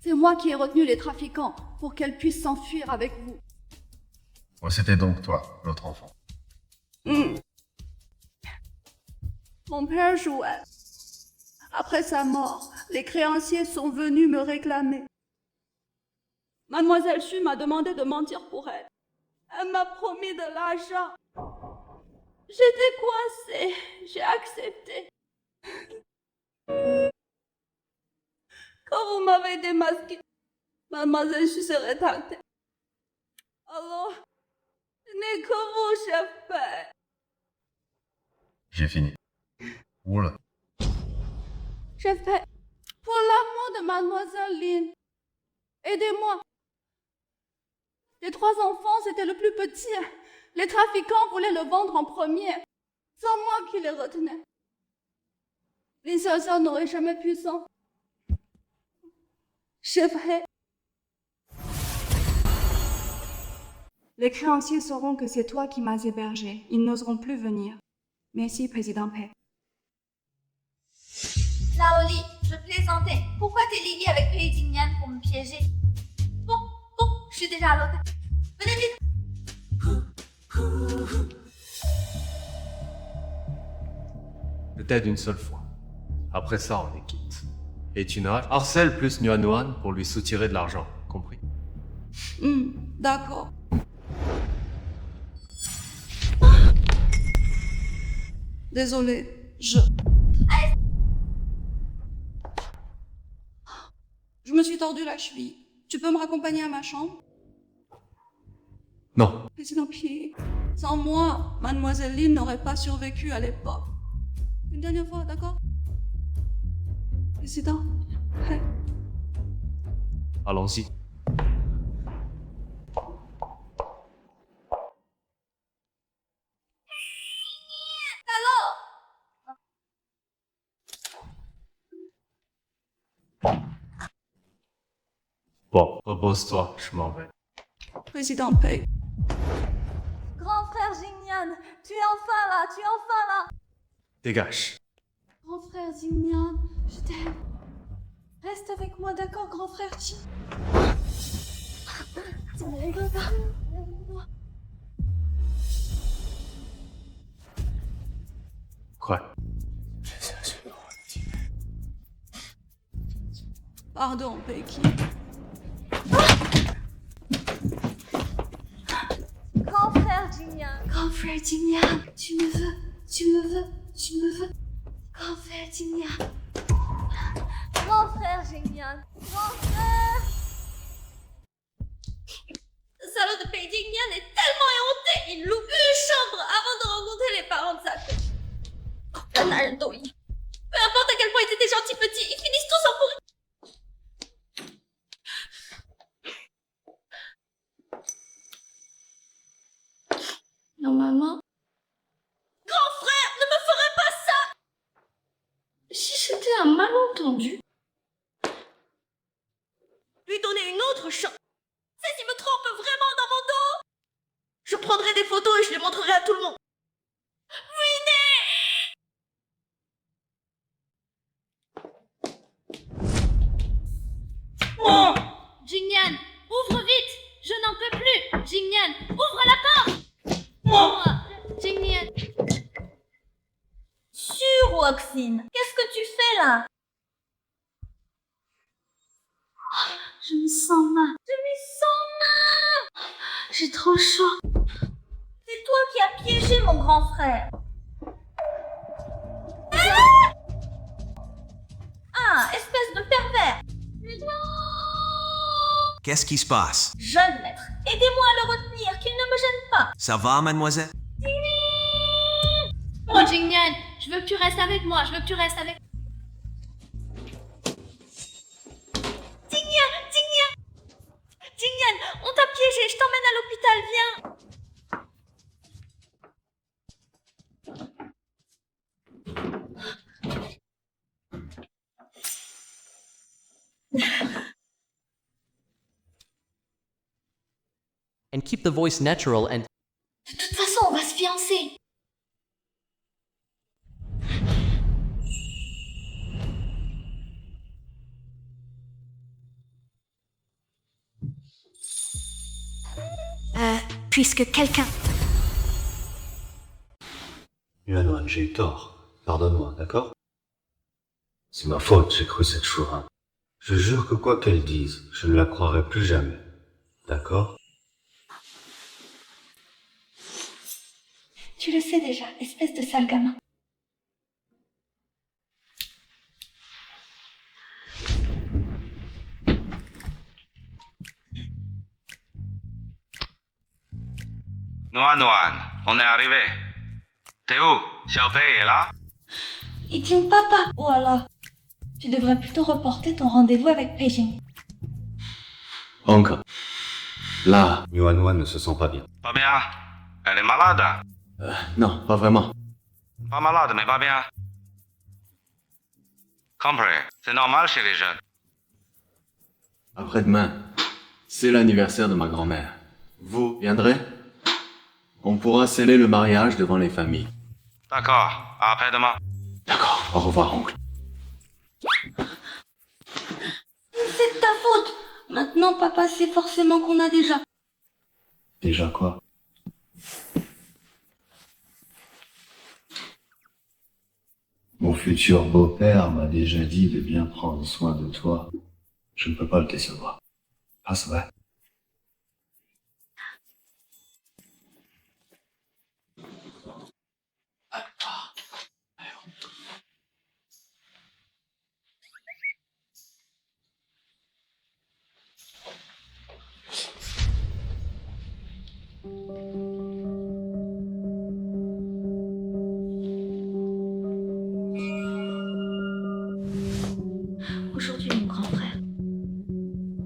C'est moi qui ai retenu les trafiquants pour qu'elles puissent s'enfuir avec vous. Ouais, c'était donc toi, l'autre enfant. Mon père jouait. Après sa mort, les créanciers sont venus me réclamer. Mademoiselle Xu m'a demandé de mentir pour elle. Elle m'a promis de l'argent. J'étais coincée. J'ai accepté. Quand vous m'avez démasqué, Mademoiselle Xu s'est rétractée. Alors, ce n'est que vous, chef père. J'ai fini. Voilà. Chef père, pour l'amour de Mademoiselle Lin, aidez-moi. Les 3 enfants, c'était le plus petit. Les trafiquants voulaient le vendre en premier. C'est moi qui les retenais. Les sœurs n'auraient jamais pu s'en. Chef père. Les créanciers sauront que c'est toi qui m'as hébergé. Ils n'oseront plus venir. Merci, Président Pei. Laoli, je plaisantais. Pourquoi t'es lié avec Pei Jingyan pour me piéger? Bon, je suis déjà à l'hôtel. Venez vite. Je t'aide une seule fois. Après ça, on est quitte. Et tu harcèles plus Nuan Nuan pour lui soutirer de l'argent, compris? D'accord. Désolée, je me suis tordu la cheville. Tu peux me raccompagner à ma chambre? Non. Président Pied, sans moi, Mademoiselle Lin n'aurait pas survécu à l'époque. Une dernière fois, d'accord? Président, Allons-y. Bon, repose-toi, je m'en vais. Président Pei. Grand frère Jingyan, tu es enfin là, Dégage. Grand frère Jingyan, je t'aime. Reste avec moi, d'accord, grand frère Chi. Tu ne rigoles pas. Quoi? Pardon, Peiki. Grand frère Jingyan. Grand frère Jingyan, tu me veux. Grand frère Jingyan. Grand frère Jingyan. Grand frère. Le salaud de Pei Jingyan est tellement éhonté, il loue une chambre avant de rencontrer les parents de sa fille. Peu importe à quel point ils étaient gentils petits, ils finissent tous en pourri. Normalement, Grand frère, ne me ferait pas ça! si c'était un malentendu, Lui donner une autre chance. C'est s'il me trompe vraiment dans mon dos. Je prendrai des photos et je les montrerai à tout le monde. Oh Jingyan, ouvre vite! Je n'en peux plus! Jingyan, ouvre la porte! Ouvre! Jingyan. Sur Waxine, qu'est-ce que tu fais là? je me sens mal. J'ai trop chaud. C'est toi qui as piégé mon grand frère. Ah, espèce de pervers. Qu'est-ce qui se passe? Jeune maître, aidez-moi à le retenir, qu'il ne me gêne pas. Ça va, mademoiselle? Oh Jingyan, je veux que tu restes avec moi, Jingyan, on t'a piégé, je t'emmène à l'hôpital, viens. And keep the voice natural and... De toute façon, on va se fiancer. Puisque quelqu'un... Yuan, j'ai eu tort. Pardonne-moi, d'accord? C'est ma faute, j'ai cru cette chourine. Je jure que quoi qu'elle dise, je ne la croirai plus jamais. D'accord. Tu le sais déjà, espèce de sale gamin. Noan, on est arrivé. T'es où? Xiaofei est là? Iting papa. Oh alors, tu devrais plutôt reporter ton rendez-vous avec Beijing. Oncle. Là, Yuan ne se sent pas bien. Pas bien. Elle est malade. Non, pas vraiment. Pas malade, mais pas bien. Compris. C'est normal chez les jeunes. Après-demain, c'est l'anniversaire de ma grand-mère. Vous viendrez? On pourra sceller le mariage devant les familles. D'accord. À après-demain. D'accord. Au revoir, oncle. C'est de ta faute. Maintenant, papa sait forcément qu'on a déjà. Déjà quoi? Mon futur beau-père m'a déjà dit de bien prendre soin de toi. Je ne peux pas le décevoir. Ah, c'est vrai. Aujourd'hui, mon grand frère.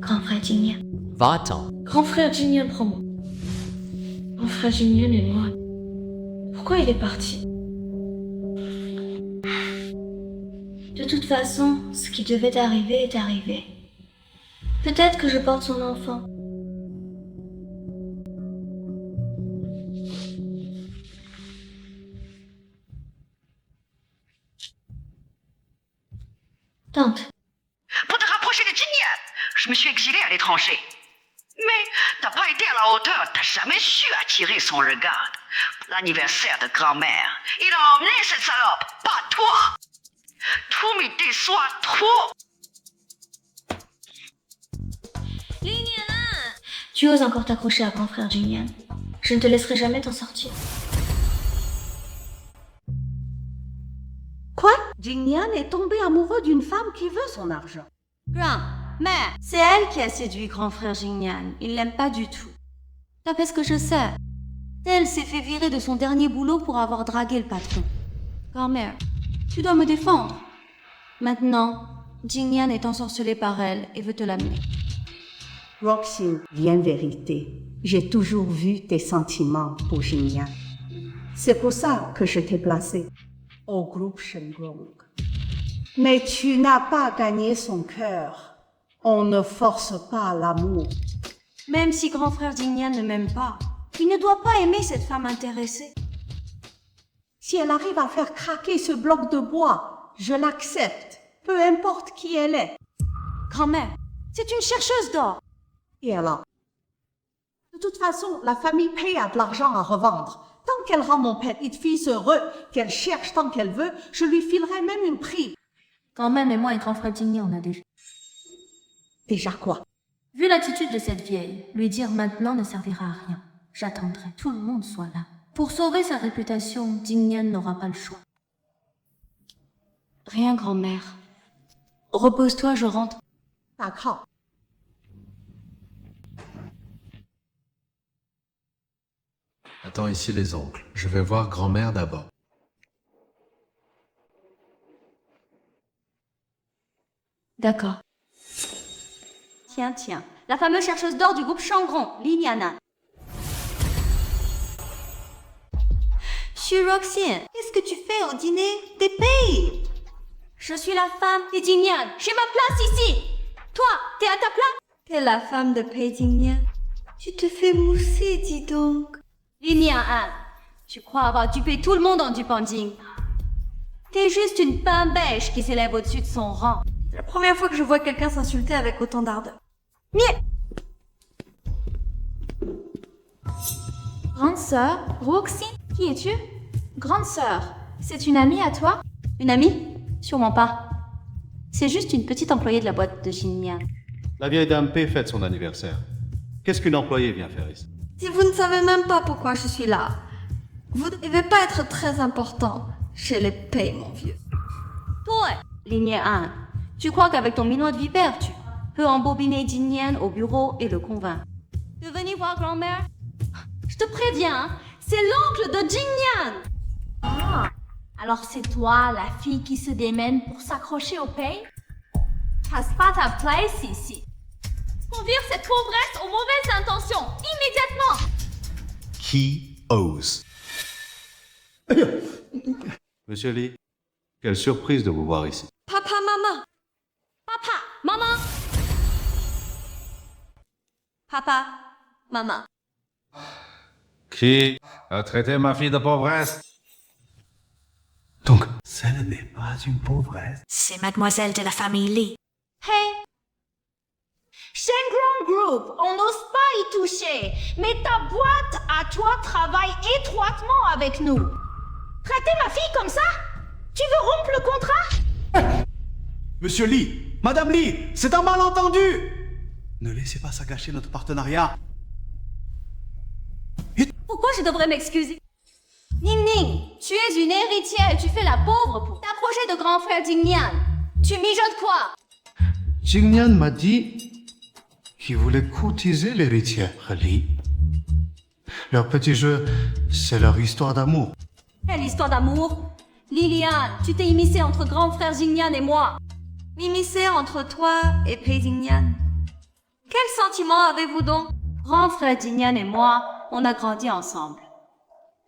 Grand frère Jingyan. Va-t'en. Grand frère Jingyan prend moi. Grand frère Jingyan et moi. Pourquoi il est parti? De toute façon, ce qui devait arriver est arrivé. Peut-être que je porte son enfant. Tante. Pour te rapprocher de Jingyan, je me suis exilée à l'étranger. Mais t'as pas été à la hauteur, t'as jamais su attirer son regard. L'anniversaire de grand-mère, il a emmené cette salope, pas toi. Tout me déçoit trop. Tu oses encore t'accrocher à grand frère Jingyan. Je ne te laisserai jamais t'en sortir. Quoi? Jingyan est tombé amoureux d'une femme qui veut son argent. Grand-mère, c'est elle qui a séduit grand frère Jingyan. Il l'aime pas du tout. D'après ce que je sais, elle s'est fait virer de son dernier boulot pour avoir dragué le patron. Grand-mère, tu dois me défendre. Maintenant, Jingyan est ensorcelé par elle et veut te l'amener. Roxine, viens vérité. J'ai toujours vu tes sentiments pour Jingyan. C'est pour ça que je t'ai placé au groupe Shengrong. Mais tu n'as pas gagné son cœur. On ne force pas l'amour. Même si grand frère Jingyan ne m'aime pas, il ne doit pas aimer cette femme intéressée. Si elle arrive à faire craquer ce bloc de bois, je l'accepte, peu importe qui elle est. Grand-mère, c'est une chercheuse d'or. Et alors? De toute façon, la famille paye à de l'argent à revendre. Tant qu'elle rend mon petit-fils heureux, qu'elle cherche tant qu'elle veut, je lui filerai même une prime. Grand-mère et moi et grand frère Jingyan, on a déjà... Déjà quoi? Vu l'attitude de cette vieille, lui dire maintenant ne servira à rien. J'attendrai tout le monde soit là. Pour sauver sa réputation, Jingyan n'aura pas le choix. Rien, grand-mère. Repose-toi, je rentre. D'accord. Attends ici les oncles. Je vais voir grand-mère d'abord. D'accord. Tiens, la fameuse chercheuse d'or du groupe Shengrong, Liliana. Je suis Roxine. Qu'est-ce que tu fais au dîner des pays? Je suis la femme de Jingyan. J'ai ma place ici. Toi, t'es à ta place? T'es la femme de Pei Jingyan. Tu te fais mousser, dis donc. Liliana, tu crois avoir dupé tout le monde en dupant Jing. T'es juste une pain beige qui s'élève au-dessus de son rang. C'est la première fois que je vois quelqu'un s'insulter avec autant d'ardeur. Grande sœur, Roxine, qui es-tu? Grande sœur, c'est une amie à toi? Une amie? Sûrement pas. C'est juste une petite employée de la boîte de Jingyan. La vieille dame P fête son anniversaire. Qu'est-ce qu'une employée vient faire ici? Si vous ne savez même pas pourquoi je suis là, vous ne devez pas être très important chez les pays, mon vieux. Toi, lignée 1, tu crois qu'avec ton minot de vipère, tu peux embobiner Jingyan au bureau et le convaincre de venir voir grand-mère? Je te préviens, hein, c'est l'oncle de Jingyan. Ah, alors c'est toi, la fille qui se démène pour s'accrocher au pays? Passe pas ta place ici. On vire cette pauvresse aux mauvaises intentions, immédiatement. Qui ose? Monsieur Lee, quelle surprise de vous voir ici. Papa, maman. Papa, maman. Papa, maman. Qui a traité ma fille de pauvresse? Donc, ce n'est pas une pauvresse. C'est mademoiselle de la famille Lee. Hey. Shengrong Group, on n'ose pas y toucher, mais ta boîte à toi travaille étroitement avec nous. Traiter ma fille comme ça? Tu veux rompre le contrat? Monsieur Lee, Madame Lee, c'est un malentendu. Ne laissez pas ça gâcher notre partenariat. Pourquoi je devrais m'excuser? Ning Ning, tu es une héritière et tu fais la pauvre pour t'approcher de grand frère Jingyan. Tu mijotes quoi? Jingyan m'a dit qu'il voulait courtiser l'héritière, Lee. Leur petit jeu, c'est leur histoire d'amour. Quelle histoire d'amour? Liliane, tu t'es immiscée entre grand frère Jingyan et moi. M'immiscer entre toi et Pei Jingyan. Quel sentiment avez-vous donc? Grand frère Jingyan et moi, on a grandi ensemble.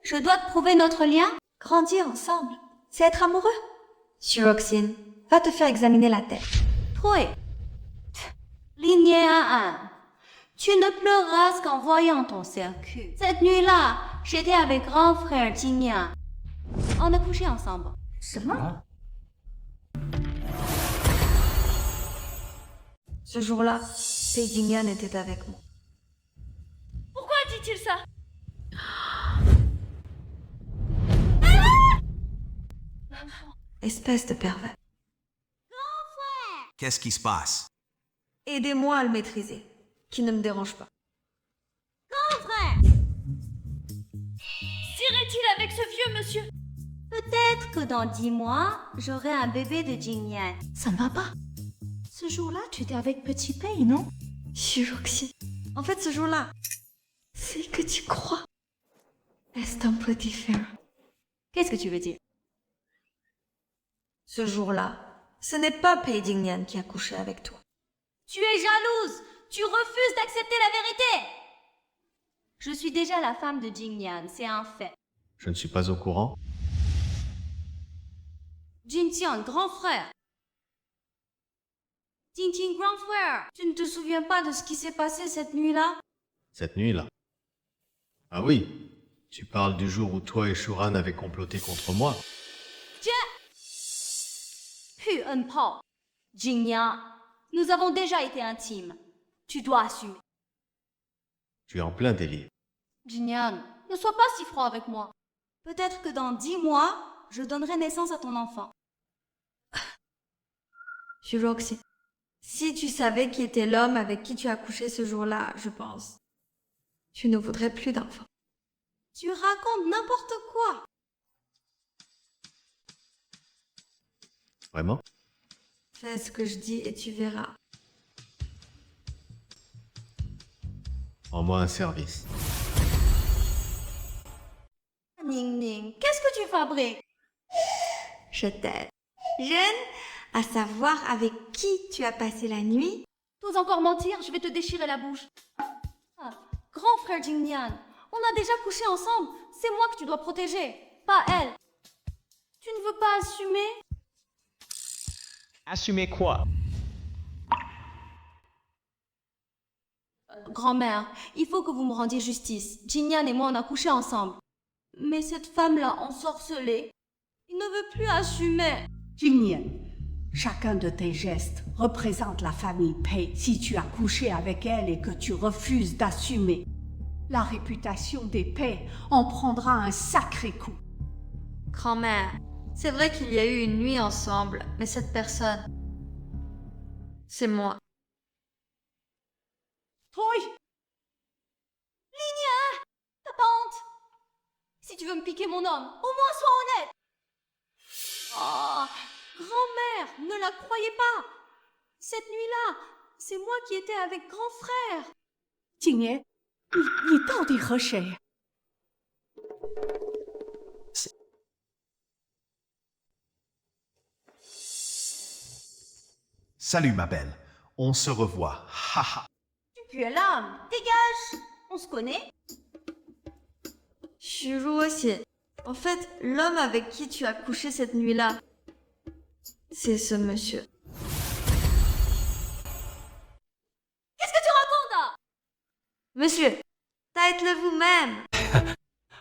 Je dois te prouver notre lien? Grandir ensemble, c'est être amoureux. Shuroxin, va te faire examiner la tête. Toi, lignée 1, tu ne pleuras qu'en voyant ton circuit. Cette nuit-là, j'étais avec grand frère Jingyan. On a couché ensemble. Seulement? Ce jour-là, Pei Jingyan était avec moi. Pourquoi dit-il ça? Espèce de pervers. Qu'est-ce qui se passe? Aidez-moi à le maîtriser, qui ne me dérange pas. Grand frère! S'irait-il avec ce vieux monsieur? Peut-être que dans 10 mois, j'aurai un bébé de Jingyan. Ça ne va pas. Ce jour-là, tu étais avec Petit Pei, non? Shuroxin. En fait, ce jour-là, c'est que tu crois. Est un peu différent. Qu'est-ce que tu veux dire? Ce jour-là, ce n'est pas Pei Jingyan qui a couché avec toi. Tu es jalouse! Tu refuses d'accepter la vérité! Je suis déjà la femme de Jingyan, c'est un fait. Je ne suis pas au courant. Jintian, grand frère. Jintian, grand frère, tu ne te souviens pas de ce qui s'est passé cette nuit-là? Cette nuit-là. Ah oui, tu parles du jour où toi et Shuran avez comploté contre moi. Tiens! Hu Enpo, Jingyan, nous avons déjà été intimes. Tu dois assumer. Tu es en plein délire. Jingyan, ne sois pas si froid avec moi. Peut-être que dans 10 mois, je donnerai naissance à ton enfant. Shuroxin, si tu savais qui était l'homme avec qui tu as couché ce jour-là, je pense, tu ne voudrais plus d'enfant. Tu racontes n'importe quoi. Vraiment? Fais ce que je dis et tu verras. Rends-moi un service. Ning Ning, qu'est-ce que tu fabriques? Je t'aide. Jeune, à savoir avec qui tu as passé la nuit? T'oses encore mentir, je vais te déchirer la bouche. Ah, grand frère Jingyan, on a déjà couché ensemble. C'est moi que tu dois protéger, pas elle. Tu ne veux pas assumer? Assumer quoi? Grand-mère, il faut que vous me rendiez justice. Jingyan et moi, on a couché ensemble. Mais cette femme-là, ensorcelée, il ne veut plus assumer. Jingyan, chacun de tes gestes représente la famille Pei si tu as couché avec elle et que tu refuses d'assumer. La réputation des Pei en prendra un sacré coup. Grand-mère, c'est vrai qu'il y a eu une nuit ensemble, mais cette personne, c'est moi. Toi, veux me piquer mon homme. Au moins, sois honnête. Oh, grand-mère, ne la croyez pas. Cette nuit-là, c'est moi qui étais avec grand frère. 景年，你到底和谁？ Salut ma belle, on se revoit. Haha. Tu pues l'âme, dégage. On se connaît? Shuruoxie, en fait, l'homme avec qui tu as couché cette nuit-là, c'est ce monsieur. Qu'est-ce que tu racontes là? Monsieur, dites-le vous-même.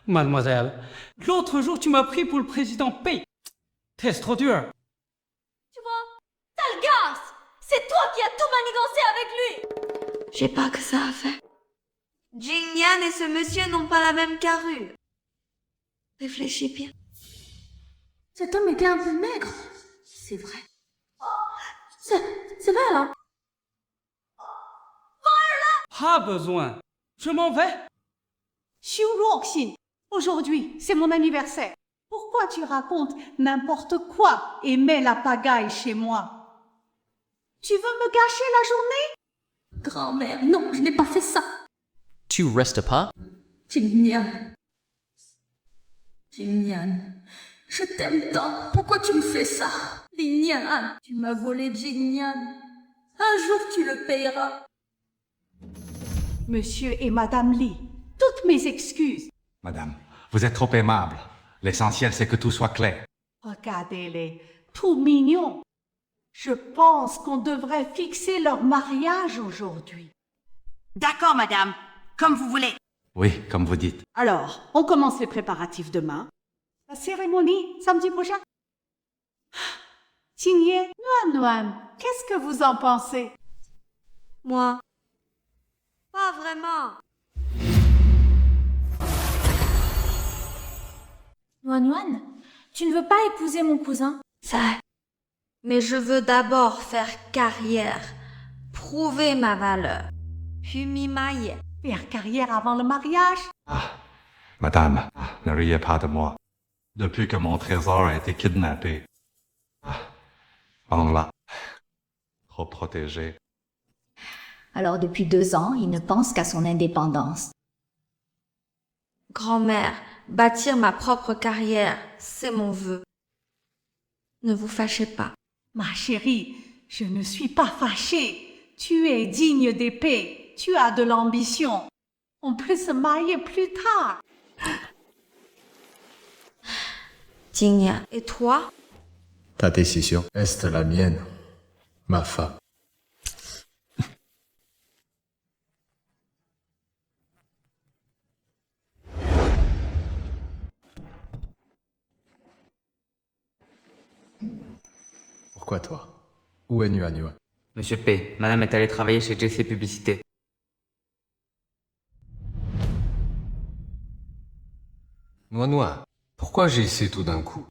Mademoiselle, l'autre jour, tu m'as pris pour le président P. T'es trop dur. Tu vois, t'as le gars. C'est toi qui as tout manigancé avec lui. J'ai pas que ça à faire. Jingyan et ce monsieur n'ont pas la même carrure. Réfléchis bien. Cet homme était un peu maigre. C'est vrai. C'est vrai là. Pas besoin. Je m'en vais. Xiu Ruoxin, aujourd'hui, c'est mon anniversaire. Pourquoi tu racontes n'importe quoi et mets la pagaille chez moi? Tu veux me gâcher la journée? Grand-mère, non, je n'ai pas fait ça. Tu restes pas? Jingyan. Jingyan, je t'aime tant. Pourquoi tu me fais ça? Lingyan, tu m'as volé Jingyan. Un jour, tu le payeras. Monsieur et Madame Li, toutes mes excuses. Madame, vous êtes trop aimable. L'essentiel, c'est que tout soit clair. Regardez-les, tout mignons. Je pense qu'on devrait fixer leur mariage aujourd'hui. D'accord, madame. Comme vous voulez. Oui, comme vous dites. Alors, on commence les préparatifs demain. La cérémonie, samedi prochain. Jingye, Nuan, qu'est-ce que vous en pensez? Moi, pas vraiment. Nuan, tu ne veux pas épouser mon cousin? Ça. Mais je veux d'abord faire carrière, prouver ma valeur, puis m'y marier. Faire carrière avant le mariage? Madame, ne riez pas de moi. Depuis que mon trésor a été kidnappé. On l'a trop protégé. Alors depuis 2 ans, il ne pense qu'à son indépendance. Grand-mère, bâtir ma propre carrière, c'est mon vœu. Ne vous fâchez pas. Ma chérie, je ne suis pas fâchée. Tu es digne d'épée. Tu as de l'ambition. On peut se marier plus tard. Jingyan, et toi? Ta décision reste la mienne, ma femme. Pourquoi toi? Où est Nuan? Monsieur P, madame est allée travailler chez JC Publicité. Noa, pourquoi j'ai essayé tout d'un coup?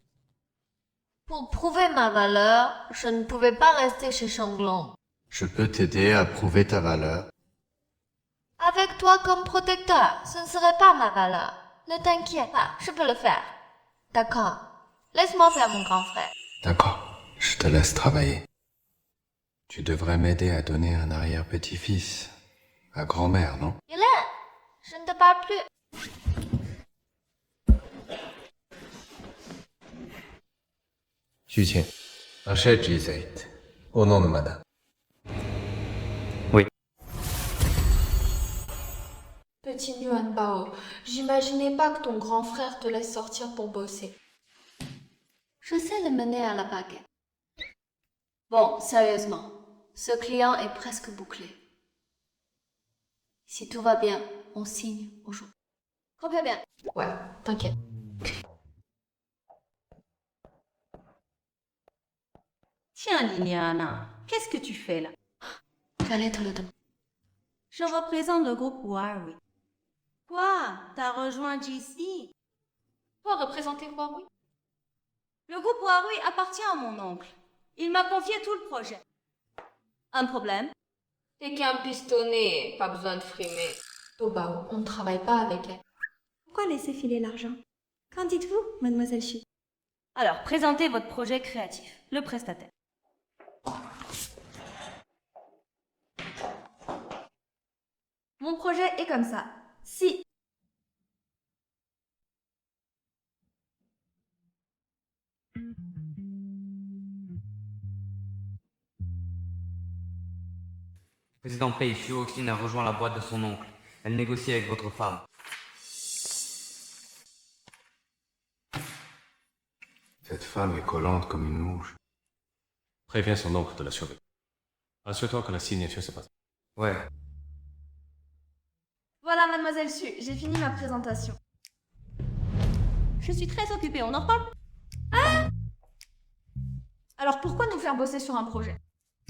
Pour prouver ma valeur, je ne pouvais pas rester chez Shanglong. Je peux t'aider à prouver ta valeur. Avec toi comme protecteur, ce ne serait pas ma valeur. Ne t'inquiète pas, je peux le faire. D'accord. Laisse-moi faire mon grand frère. D'accord, je te laisse travailler. Tu devrais m'aider à donner un arrière-petit-fils à grand-mère, non? Hélène, je ne te parle plus. Xuqian, achète G8 au nom de madame. Oui. Petit Nuan Bao, j'imaginais pas que ton grand frère te laisse sortir pour bosser. Je sais le mener à la baguette. Bon, sérieusement, ce client est presque bouclé. Si tout va bien, on signe aujourd'hui. Très bien. Ouais, t'inquiète. Tiens, Liliana, qu'est-ce que tu fais là? Fallait te le demander. Je représente le groupe Huawei. Quoi? T'as rejoint JC? Toi, représenter Huawei? Le groupe Huawei appartient à mon oncle. Il m'a confié tout le projet. Un problème? T'es qu'un pistonné, pas besoin de frimer. Tobao, on ne travaille pas avec elle. Pourquoi laisser filer l'argent? Qu'en dites-vous, mademoiselle Chu? Alors, présentez votre projet créatif, le prestataire. Mon projet est comme ça. Si Président Pei, Xu Oxin a rejoint la boîte de son oncle. Elle négocie avec votre femme. Cette femme est collante comme une mouche. Préviens son oncle de la surveiller. Assure-toi que la signature se passe. Ouais. voilà, mademoiselle Chu, j'ai fini ma présentation. Je suis très occupée, on en reparle? Alors pourquoi nous faire bosser sur un projet?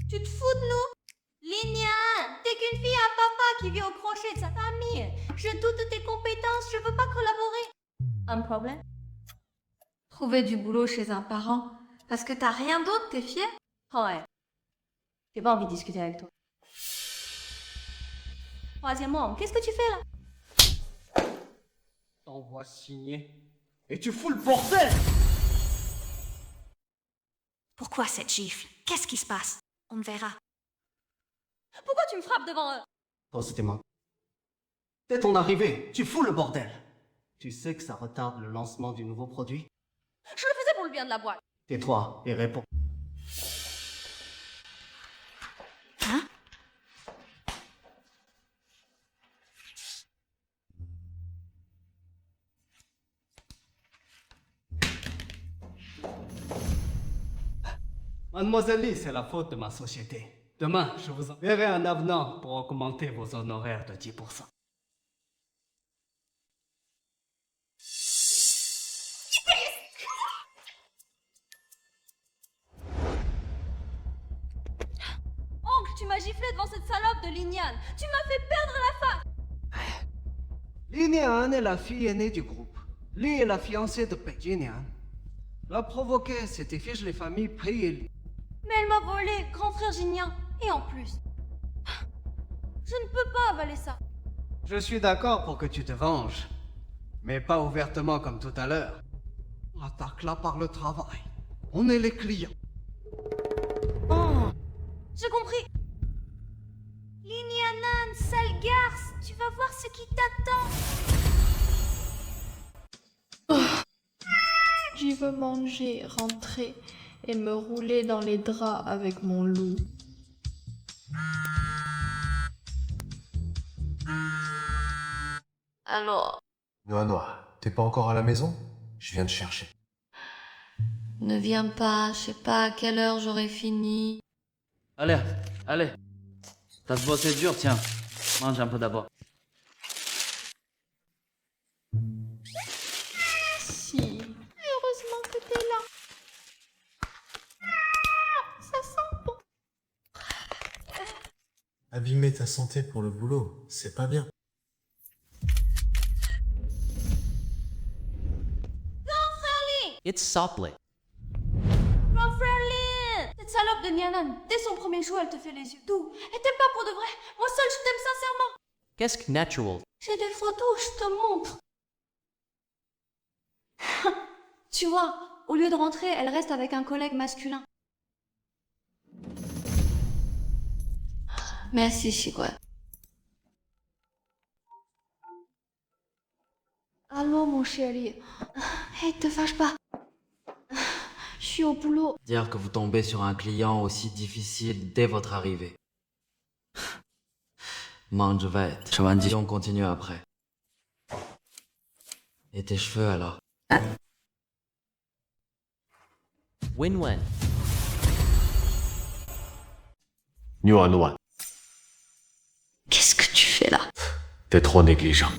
Tu te fous de nous? Linian, t'es qu'une fille à papa qui vit au crochet de sa famille. Je doute de tes compétences, je veux pas collaborer. Un problème? Trouver du boulot chez un parent, parce que t'as rien d'autre, t'es fière? Ouais. J'ai pas envie de discuter avec toi. Troisièmement, qu'est-ce que tu fais là? T'envoies signer. Et tu fous le bordel! Pourquoi cette gifle? Qu'est-ce qui se passe? On verra. Pourquoi tu me frappes devant eux? Oh, c'était moi. Dès ton arrivée, tu fous le bordel. Tu sais que ça retarde le lancement du nouveau produit? Je le faisais pour le bien de la boîte. Tais-toi et réponds. Hein? Mademoiselle Lee, c'est la faute de ma société. Demain, je vous enverrai un avenant pour augmenter vos honoraires de 10%. Oncle, tu m'as giflé devant cette salope de Linian. Tu m'as fait perdre la face. Linian est la fille aînée du groupe. Lee est la fiancée de Pei Jinian. La provoquer, c'était fiche les familles Pei et Lee. Mais elle m'a volé, grand frère Jinian. Et en plus, je ne peux pas avaler ça. Je suis d'accord pour que tu te venges. Mais pas ouvertement comme tout à l'heure. On attaque là par le travail. On est les clients. Oh, j'ai compris. Linianan, sale garce, tu vas voir ce qui t'attend. Je veux manger, rentrer et me rouler dans les draps avec mon loup. Alors, Noa, t'es pas encore à la maison? Je viens te chercher. ne viens pas, je sais pas à quelle heure j'aurai fini. Allez, allez. T'as bossé dur, tiens. Mange un peu d'abord. Si, heureusement que t'es là. Ça sent bon. Abîmer ta santé pour le boulot, c'est pas bien. It's Sopley. Grand frère Lin, cette salope de Nianan, dès son premier jour, elle te fait les yeux doux. Elle t'aime pas pour de vrai. Moi seule, je t'aime sincèrement. Qu'est-ce que natural? J'ai des photos, je te montre. Tu vois, au lieu de rentrer, elle reste avec un collègue masculin. Merci, Shigouan. Allô, mon chéri. Hey, te fâche pas. Je suis au boulot. Dire que vous tombez sur un client aussi difficile dès votre arrivée. Mange vite. Chouandi, on continue après. Et tes cheveux alors? Win-win. Nuan, Qu'est-ce que tu fais là? t'es trop négligent.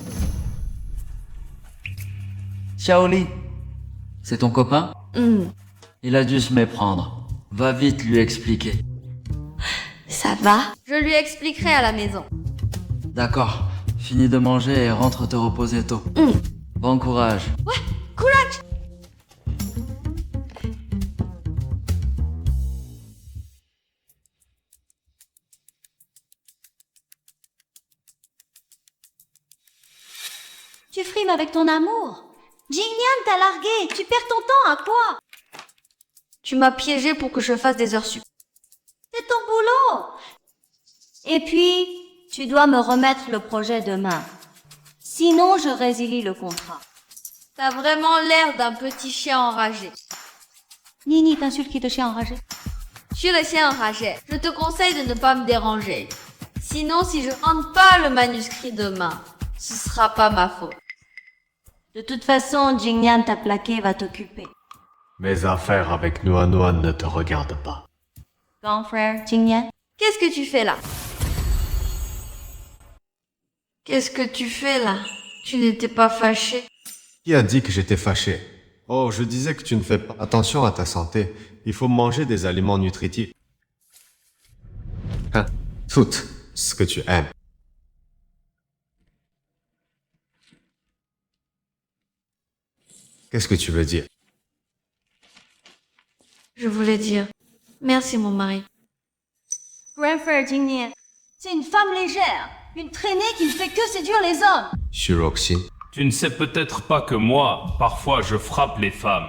Xiaoli, c'est ton copain? Il a dû se méprendre. Va vite lui expliquer. Ça va? Je lui expliquerai à la maison. D'accord. Finis de manger et rentre te reposer tôt. Bon courage. Ouais, courage. Tu frimes avec ton amour. Jingnian t'a largué. Tu perds ton temps à quoi? Tu m'as piégé pour que je fasse des heures sup. C'est ton boulot. Et puis, tu dois me remettre le projet demain. Sinon, je résilie le contrat. T'as vraiment l'air d'un petit chien enragé. Nini t'insulte qui te chien enragé? Je suis le chien enragé. Je te conseille de ne pas me déranger. Sinon, si je rends pas le manuscrit demain, ce sera pas ma faute. De toute façon, Jingnian t'a plaqué, va t'occuper. Mes affaires avec Nuan ne te regardent pas. Grand frère, Jingnian? Qu'est-ce que tu fais là? Qu'est-ce que tu fais là? Tu n'étais pas fâché? Qui a dit que j'étais fâché? Oh, je disais que tu ne fais pas attention à ta santé. Il faut manger des aliments nutritifs. Hein? Tout ce que tu aimes. Qu'est-ce que tu veux dire? Je voulais dire merci mon mari. Grand frère Jingnian, c'est une femme légère, une traînée qui ne fait que séduire les hommes. Shiroxin. Tu ne sais peut-être pas que moi, parfois je frappe les femmes.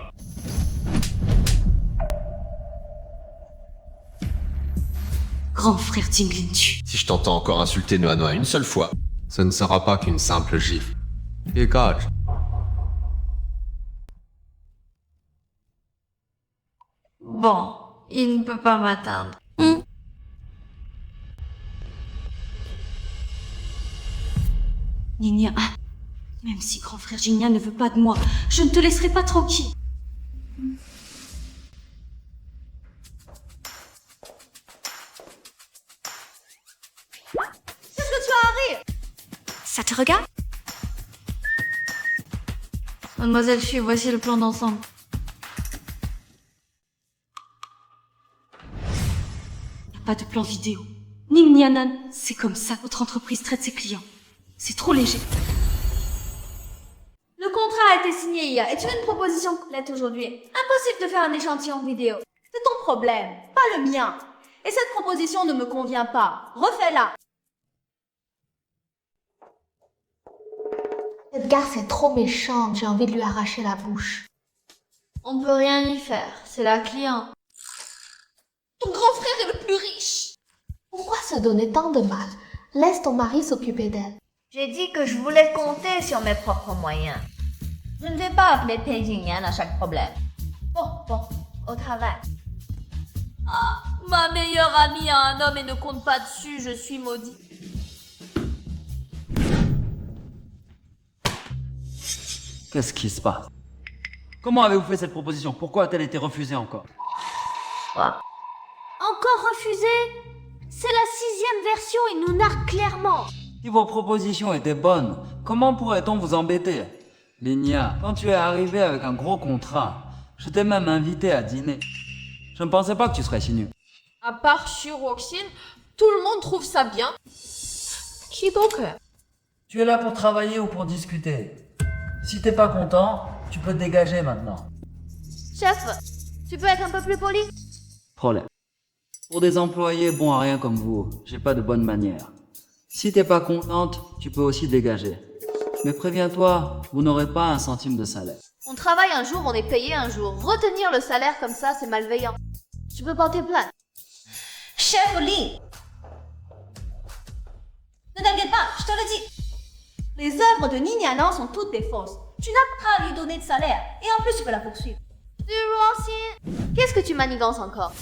Grand frère Jingnian tue. Si je t'entends encore insulter Nuan une seule fois, ce ne sera pas qu'une simple gifle. Dégage. Bon, il ne peut pas m'atteindre. Ningnian, même si grand frère Jingnian ne veut pas de moi, je ne te laisserai pas tranquille. Qu'est-ce que tu as à rire? Ça te regarde? Mademoiselle Xu, voici le plan d'ensemble. Pas de plan vidéo. Ningnianan, c'est comme ça que votre entreprise traite ses clients. C'est trop léger. Le contrat a été signé hier et tu as une proposition complète aujourd'hui. Impossible de faire un échantillon vidéo. C'est ton problème, pas le mien. Et cette proposition ne me convient pas. Refais-la. Edgar, c'est trop méchant, j'ai envie de lui arracher la bouche. On peut rien y faire, c'est la cliente. Ton grand frère est le plus riche. Pourquoi se donner tant de mal? Laisse ton mari s'occuper d'elle. J'ai dit que je voulais compter sur mes propres moyens. Je ne vais pas appeler Pei Jingnian à chaque problème. Bon, au travail. Ah, ma meilleure amie a un homme et ne compte pas dessus, je suis maudit. Qu'est-ce qui se passe? Comment avez-vous fait cette proposition? Pourquoi a-t-elle été refusée encore? Encore refusé? C'est la 6e version, il nous nargue clairement. Si vos propositions étaient bonnes, comment pourrait-on vous embêter? Linia, quand tu es arrivé avec un gros contrat, je t'ai même invité à dîner. Je ne pensais pas que tu serais si nul. À part Shiroxin, tout le monde trouve ça bien. Qui donc? Tu es là pour travailler ou pour discuter? Si t'es pas content, tu peux te dégager maintenant. Chef, tu peux être un peu plus poli? Problème. Pour des employés bons à rien comme vous, j'ai pas de bonnes manières. Si t'es pas contente, tu peux aussi dégager. Mais préviens-toi, vous n'aurez pas un centime de salaire. On travaille un jour, on est payé un jour. Retenir le salaire comme ça, c'est malveillant. Tu peux porter plainte. Chef Li, ne t'inquiète pas, je te le dis. Les œuvres de Ningnianan sont toutes des fausses. Tu n'as pas à lui donner de salaire. Et en plus, tu peux la poursuivre. Qu'est-ce que tu manigances encore?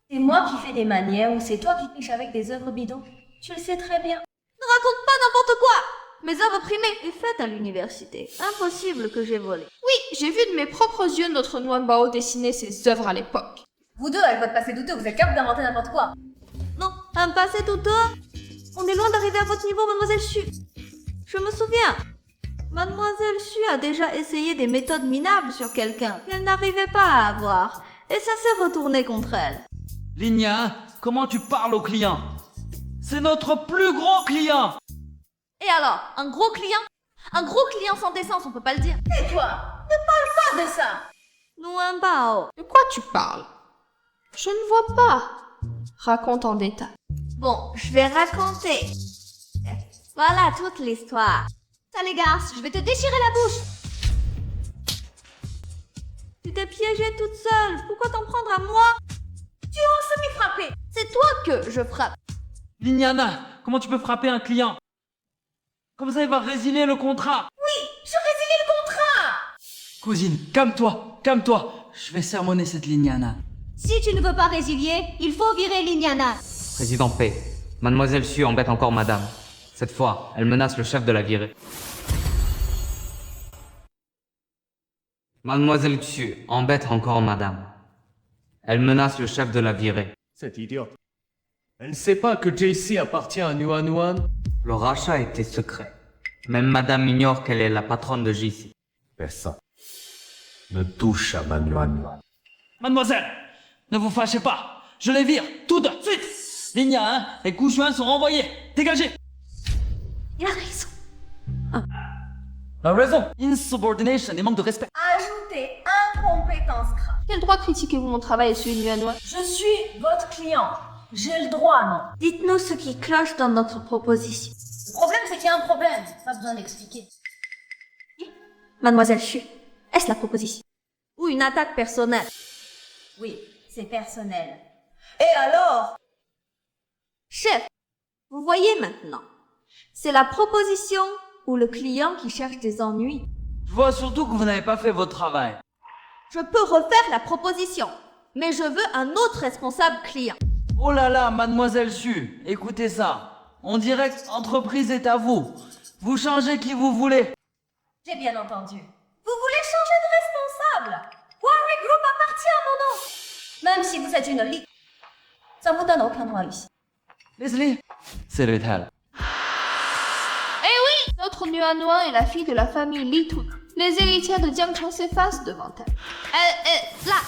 C'est moi qui fais des manières ou c'est toi qui triches avec des œuvres bidons? Tu le sais très bien. Ne raconte pas n'importe quoi! Mes œuvres primées et faites à l'université. Impossible que j'ai volé. Oui, j'ai vu de mes propres yeux notre Nuanbao dessiner ses œuvres à l'époque. Vous deux, avec votre passé douteux, vous êtes capables d'inventer n'importe quoi. Non, un passé douteux? On est loin d'arriver à votre niveau, Mademoiselle Xu. Je me souviens. Mademoiselle Xu a déjà essayé des méthodes minables sur quelqu'un qu'elle n'arrivait pas à avoir. Et ça s'est retourné contre elle. Linia, comment tu parles aux clients? C'est notre plus gros client! Et alors, un gros client? Un gros client sans décence, on peut pas le dire. Et toi, ne parle pas de ça! Nuanbao. De quoi tu parles? Je ne vois pas. Raconte en détail. Bon, je vais raconter. Voilà toute l'histoire. Ça les garce, je vais te déchirer la bouche. Tu t'es piégée toute seule. Pourquoi t'en prendre à moi? Tu oses m'y frapper. C'est toi que je frappe. Liliana, comment tu peux frapper un client? Comme ça, il va résilier le contrat. Oui, je résilie le contrat. Cousine, calme-toi, calme-toi. Je vais sermonner cette Liliana. Si tu ne veux pas résilier, il faut virer Liliana. Président P, Mademoiselle Xu embête encore Madame. Cette fois, elle menace le chef de la virer. Mademoiselle Xu embête encore Madame. Elle menace le chef de la virer. Cette idiote. Elle ne sait pas que JC appartient à Nuan Nuan. Le rachat était secret. Même Madame ignore qu'elle est la patronne de JC. Personne ne touche à ma Nuan Nuan. Mademoiselle, ne vous fâchez pas. Je les vire tout de suite. Liliana, les couchouins sont renvoyés. Dégagez. Il a raison. La raison. Insubordination et manque de respect. Ajoutez incompétence grave. Quel droit critiquez-vous mon travail et celui de Nuan? Je suis votre client. J'ai le droit, non? Dites-nous ce qui cloche dans notre proposition. Le problème, c'est qu'il y a un problème. Pas besoin d'expliquer. Mademoiselle Xu, est-ce la proposition? Ou une attaque personnelle? Oui, c'est personnel. Et alors? Chef, vous voyez maintenant. C'est la proposition ou le client qui cherche des ennuis. Je vois surtout que vous n'avez pas fait votre travail. Je peux refaire la proposition, mais je veux un autre responsable client. Oh là là, Mademoiselle Xu, écoutez ça. On dirait que l'entreprise est à vous. Vous changez qui vous voulez. J'ai bien entendu. Vous voulez changer de responsable? Huawei Group appartient à mon nom. Même si vous êtes une ligue, ça vous donne aucun droit ici. Leslie, c'est Rethel. Eh oui, notre Nuan Nuan est la fille de la famille Li Tun. Les héritiers de Jiangcheng s'effacent devant elle. Là.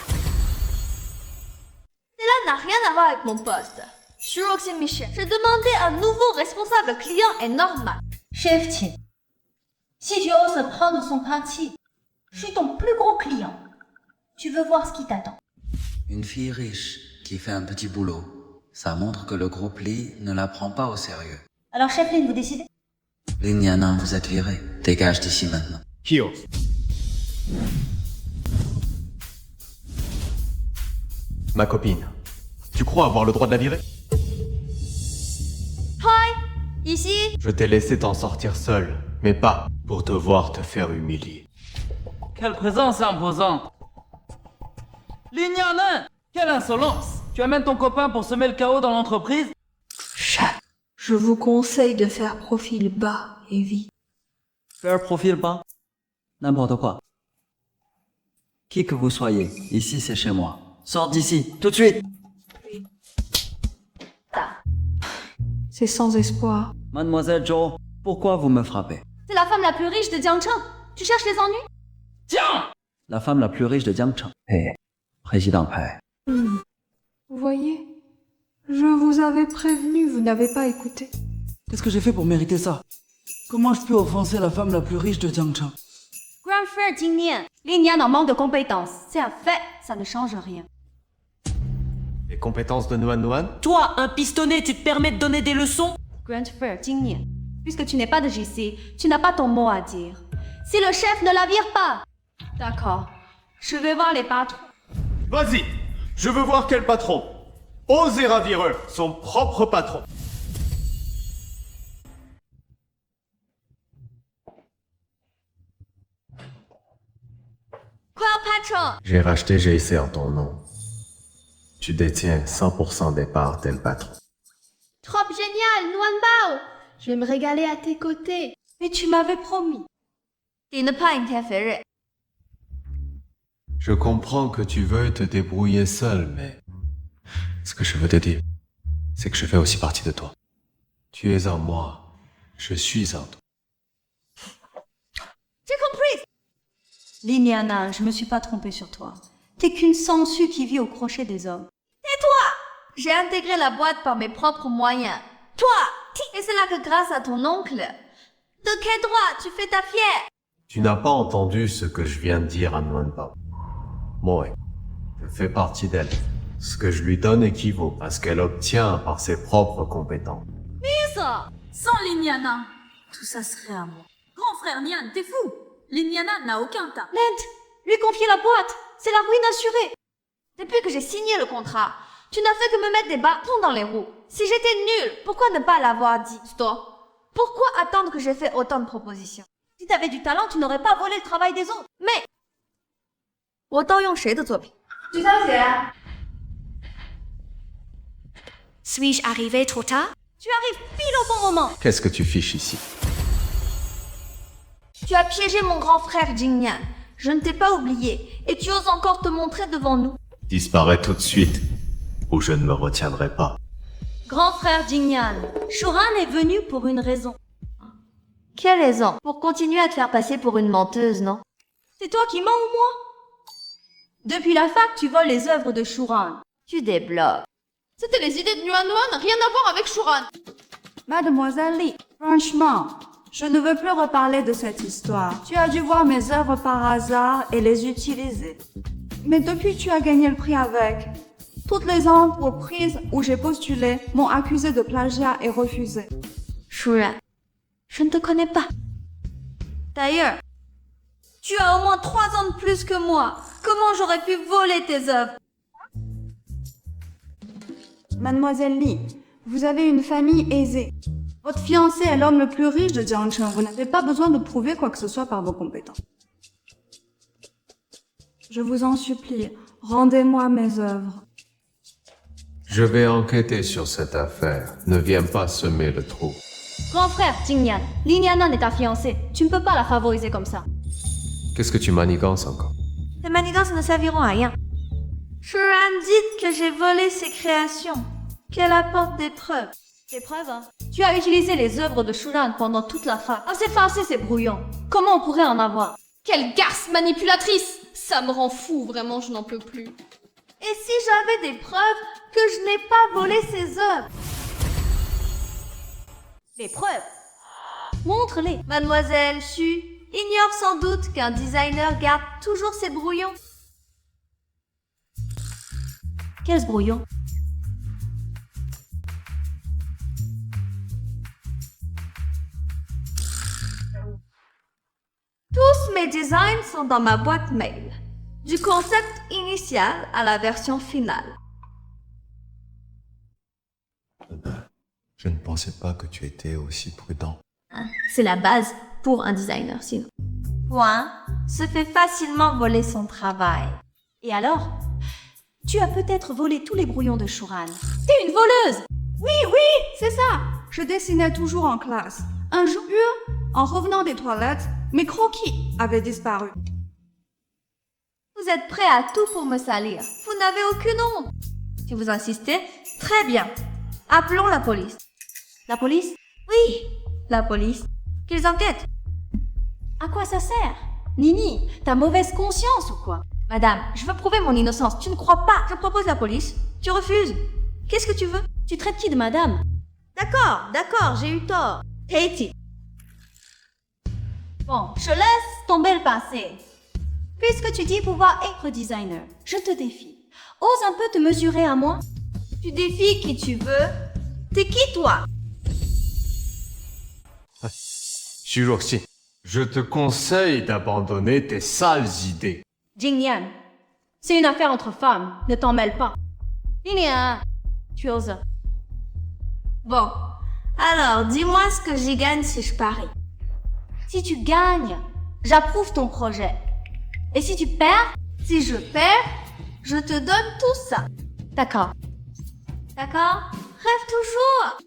Cela n'a rien à voir avec mon poste. Xu Roxy Michel, je demandais un nouveau responsable client est normal. Chef Qin, si tu oses prendre son parti, je suis ton plus gros client. Tu veux voir ce qui t'attend. Une fille riche qui fait un petit boulot. Ça montre que le groupe Li ne la prend pas au sérieux. Alors, chef Lin, vous décidez? Liliana, vous êtes virée. Dégage d'ici maintenant. Qui ose? Ma copine, tu crois avoir le droit de la virer? Hi, ici. Je t'ai laissé t'en sortir seul, mais pas pour te voir te faire humilier. Quelle présence imposante. Liliana, quelle insolence. Tu amènes ton copain pour semer le chaos dans l'entreprise? Chat, je vous conseille de faire profil bas et vite. Faire profil bas? N'importe quoi. Qui que vous soyez, ici c'est chez moi. Sors d'ici, tout de suite. C'est sans espoir. Mademoiselle Zhou, pourquoi vous me frappez? C'est la femme la plus riche de Jiangcheng. Tu cherches les ennuis? Tiens! La femme la plus riche de Jiangcheng. Hé, président Pai. Vous voyez? Je vous avais prévenu, vous n'avez pas écouté. Qu'est-ce que j'ai fait pour mériter ça? Comment je peux offenser la femme la plus riche de Jiangcheng? Grand frère Jingnian, Liliana en manque de compétences. C'est un fait, ça ne change rien. Les compétences de Nuan Nuan? Toi, un pistonné, tu te permets de donner des leçons? Grand frère Jingnian, puisque tu n'es pas de JC, tu n'as pas ton mot à dire. Si le chef ne la vire pas, d'accord, je vais voir les patrons. Vas-y, je veux voir quel patron oser ravir son propre patron. Quoi, patron? J'ai racheté JC en ton nom. Tu détiens 100% des parts tel patron. Trop génial, Nuan Bao. Je vais me régaler à tes côtés. Mais tu m'avais promis. Et ne pas interférer. Je comprends que tu veux te débrouiller seul, mais ce que je veux te dire, c'est que je fais aussi partie de toi. Tu es en moi, je suis en toi. J'ai compris. Liliana, je me suis pas trompée sur toi. T'es qu'une sangsue qui vit au crochet des hommes. Tais-toi! J'ai intégré la boîte par mes propres moyens. Toi! Et c'est là que grâce à ton oncle, de quel droit tu fais ta fière? Tu n'as pas entendu ce que je viens de dire à Nuan Bao. Moi, je fais partie d'elle. Ce que je lui donne équivaut à ce qu'elle obtient par ses propres compétences. Mais ça! Sans Liliana, tout ça serait à moi. Grand frère Nian, t'es fou. Liliana n'a aucun temps. Ned, lui confier la boîte, c'est la ruine assurée. Depuis que j'ai signé le contrat, tu n'as fait que me mettre des bâtons dans les roues. Si j'étais nulle, pourquoi ne pas l'avoir dit? Stop. Pourquoi attendre que j'ai fait autant de propositions? Si t'avais du talent, tu n'aurais pas volé le travail des autres. Mais... 我盗用谁的作品？朱小姐 Suis-je arrivé trop tard? Tu arrives pile au bon moment. Qu'est-ce que tu fiches ici? Tu as piégé mon grand frère Jingyan. Je ne t'ai pas oublié. Et tu oses encore te montrer devant nous. Disparais tout de suite, ou je ne me retiendrai pas. Grand frère Jingyan, Shuran est venu pour une raison. Quelle raison? Pour continuer à te faire passer pour une menteuse, non? C'est toi qui mens ou moi? Depuis la fac, tu voles les œuvres de Shuran. Tu débloques. C'était les idées de Nuan Nuan, rien à voir avec Shuran. Mademoiselle Li, franchement, je ne veux plus reparler de cette histoire. Tu as dû voir mes œuvres par hasard et les utiliser. Mais depuis que tu as gagné le prix avec, toutes les entreprises où j'ai postulé m'ont accusé de plagiat et refusé. Shuran, je ne te connais pas. D'ailleurs, tu as au moins 3 ans de plus que moi. Comment j'aurais pu voler tes œuvres? Mademoiselle Li, vous avez une famille aisée. Votre fiancé est l'homme le plus riche de Jiangchen. Vous n'avez pas besoin de prouver quoi que ce soit par vos compétences. Je vous en supplie, rendez-moi mes œuvres. Je vais enquêter sur cette affaire. Ne viens pas semer le trou. Grand frère Jingyan, Liliana est ta fiancée. Tu ne peux pas la favoriser comme ça. Qu'est-ce que tu manigances encore? Tes manigances ne serviront à rien. Shuran dit que j'ai volé ses créations. Qu'elle apporte des preuves. Des preuves, hein? Tu as utilisé les œuvres de Shuran pendant toute la fac. Ah, c'est farcé, c'est brouillon. Comment on pourrait en avoir? Quelle garce manipulatrice! Ça me rend fou, vraiment, je n'en peux plus. Et si j'avais des preuves que je n'ai pas volé ses œuvres? Des preuves? Montre-les. Mademoiselle Xu ignore sans doute qu'un designer garde toujours ses brouillons. Quel brouillon? Tous mes designs sont dans ma boîte mail. Du concept initial à la version finale. Je ne pensais pas que tu étais aussi prudent. C'est la base pour un designer, sinon. Point se fait facilement voler son travail. Et alors? Tu as peut-être volé tous les brouillons de Shuran. T'es une voleuse! Oui, c'est ça. Je dessinais toujours en classe. Un jour, en revenant des toilettes, mes croquis avaient disparu. Vous êtes prêts à tout pour me salir. Vous n'avez aucune honte. Si vous insistez, très bien. Appelons la police. La police? Oui, la police. Qu'ils enquêtent. À quoi ça sert? Nini, t'as mauvaise conscience ou quoi? Madame, je veux prouver mon innocence. Tu ne crois pas? Je propose la police. Tu refuses. Qu'est-ce que tu veux? Tu traites qui de madame? D'accord, j'ai eu tort. Katie. Bon, je laisse tomber le passé. Puisque tu dis pouvoir être designer, je te défie. Ose un peu te mesurer à moi. Tu défies qui tu veux. T'es qui, toi? Xu Ruoxin, je te conseille d'abandonner tes sales idées. Jingyan, c'est une affaire entre femmes, ne t'en mêle pas. Lilian, tu oses. Bon, alors dis-moi ce que j'y gagne si je parie. Si tu gagnes, j'approuve ton projet. Et si tu perds? Si je perds, je te donne tout ça. D'accord. D'accord? Rêve toujours.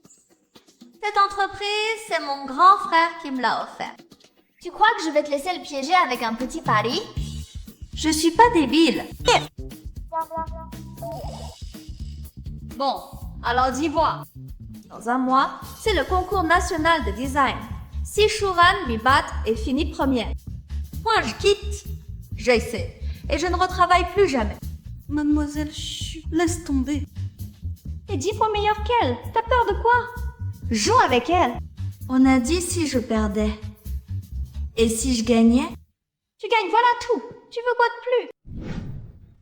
Cette entreprise, c'est mon grand frère qui me l'a offert. Tu crois que je vais te laisser le piéger avec un petit pari? Je suis pas débile. Bon, alors dis-moi. Dans un mois, c'est le concours national de design. Si Shuran lui batte et finit première. Moi, je quitte. J'essaie. Et je ne retravaille plus jamais. Mademoiselle Xu, laisse tomber. T'es 10 fois meilleure qu'elle. T'as peur de quoi? Joue avec elle. On a dit si je perdais. Et si je gagnais? Tu gagnes, voilà tout. Tu veux quoi de plus?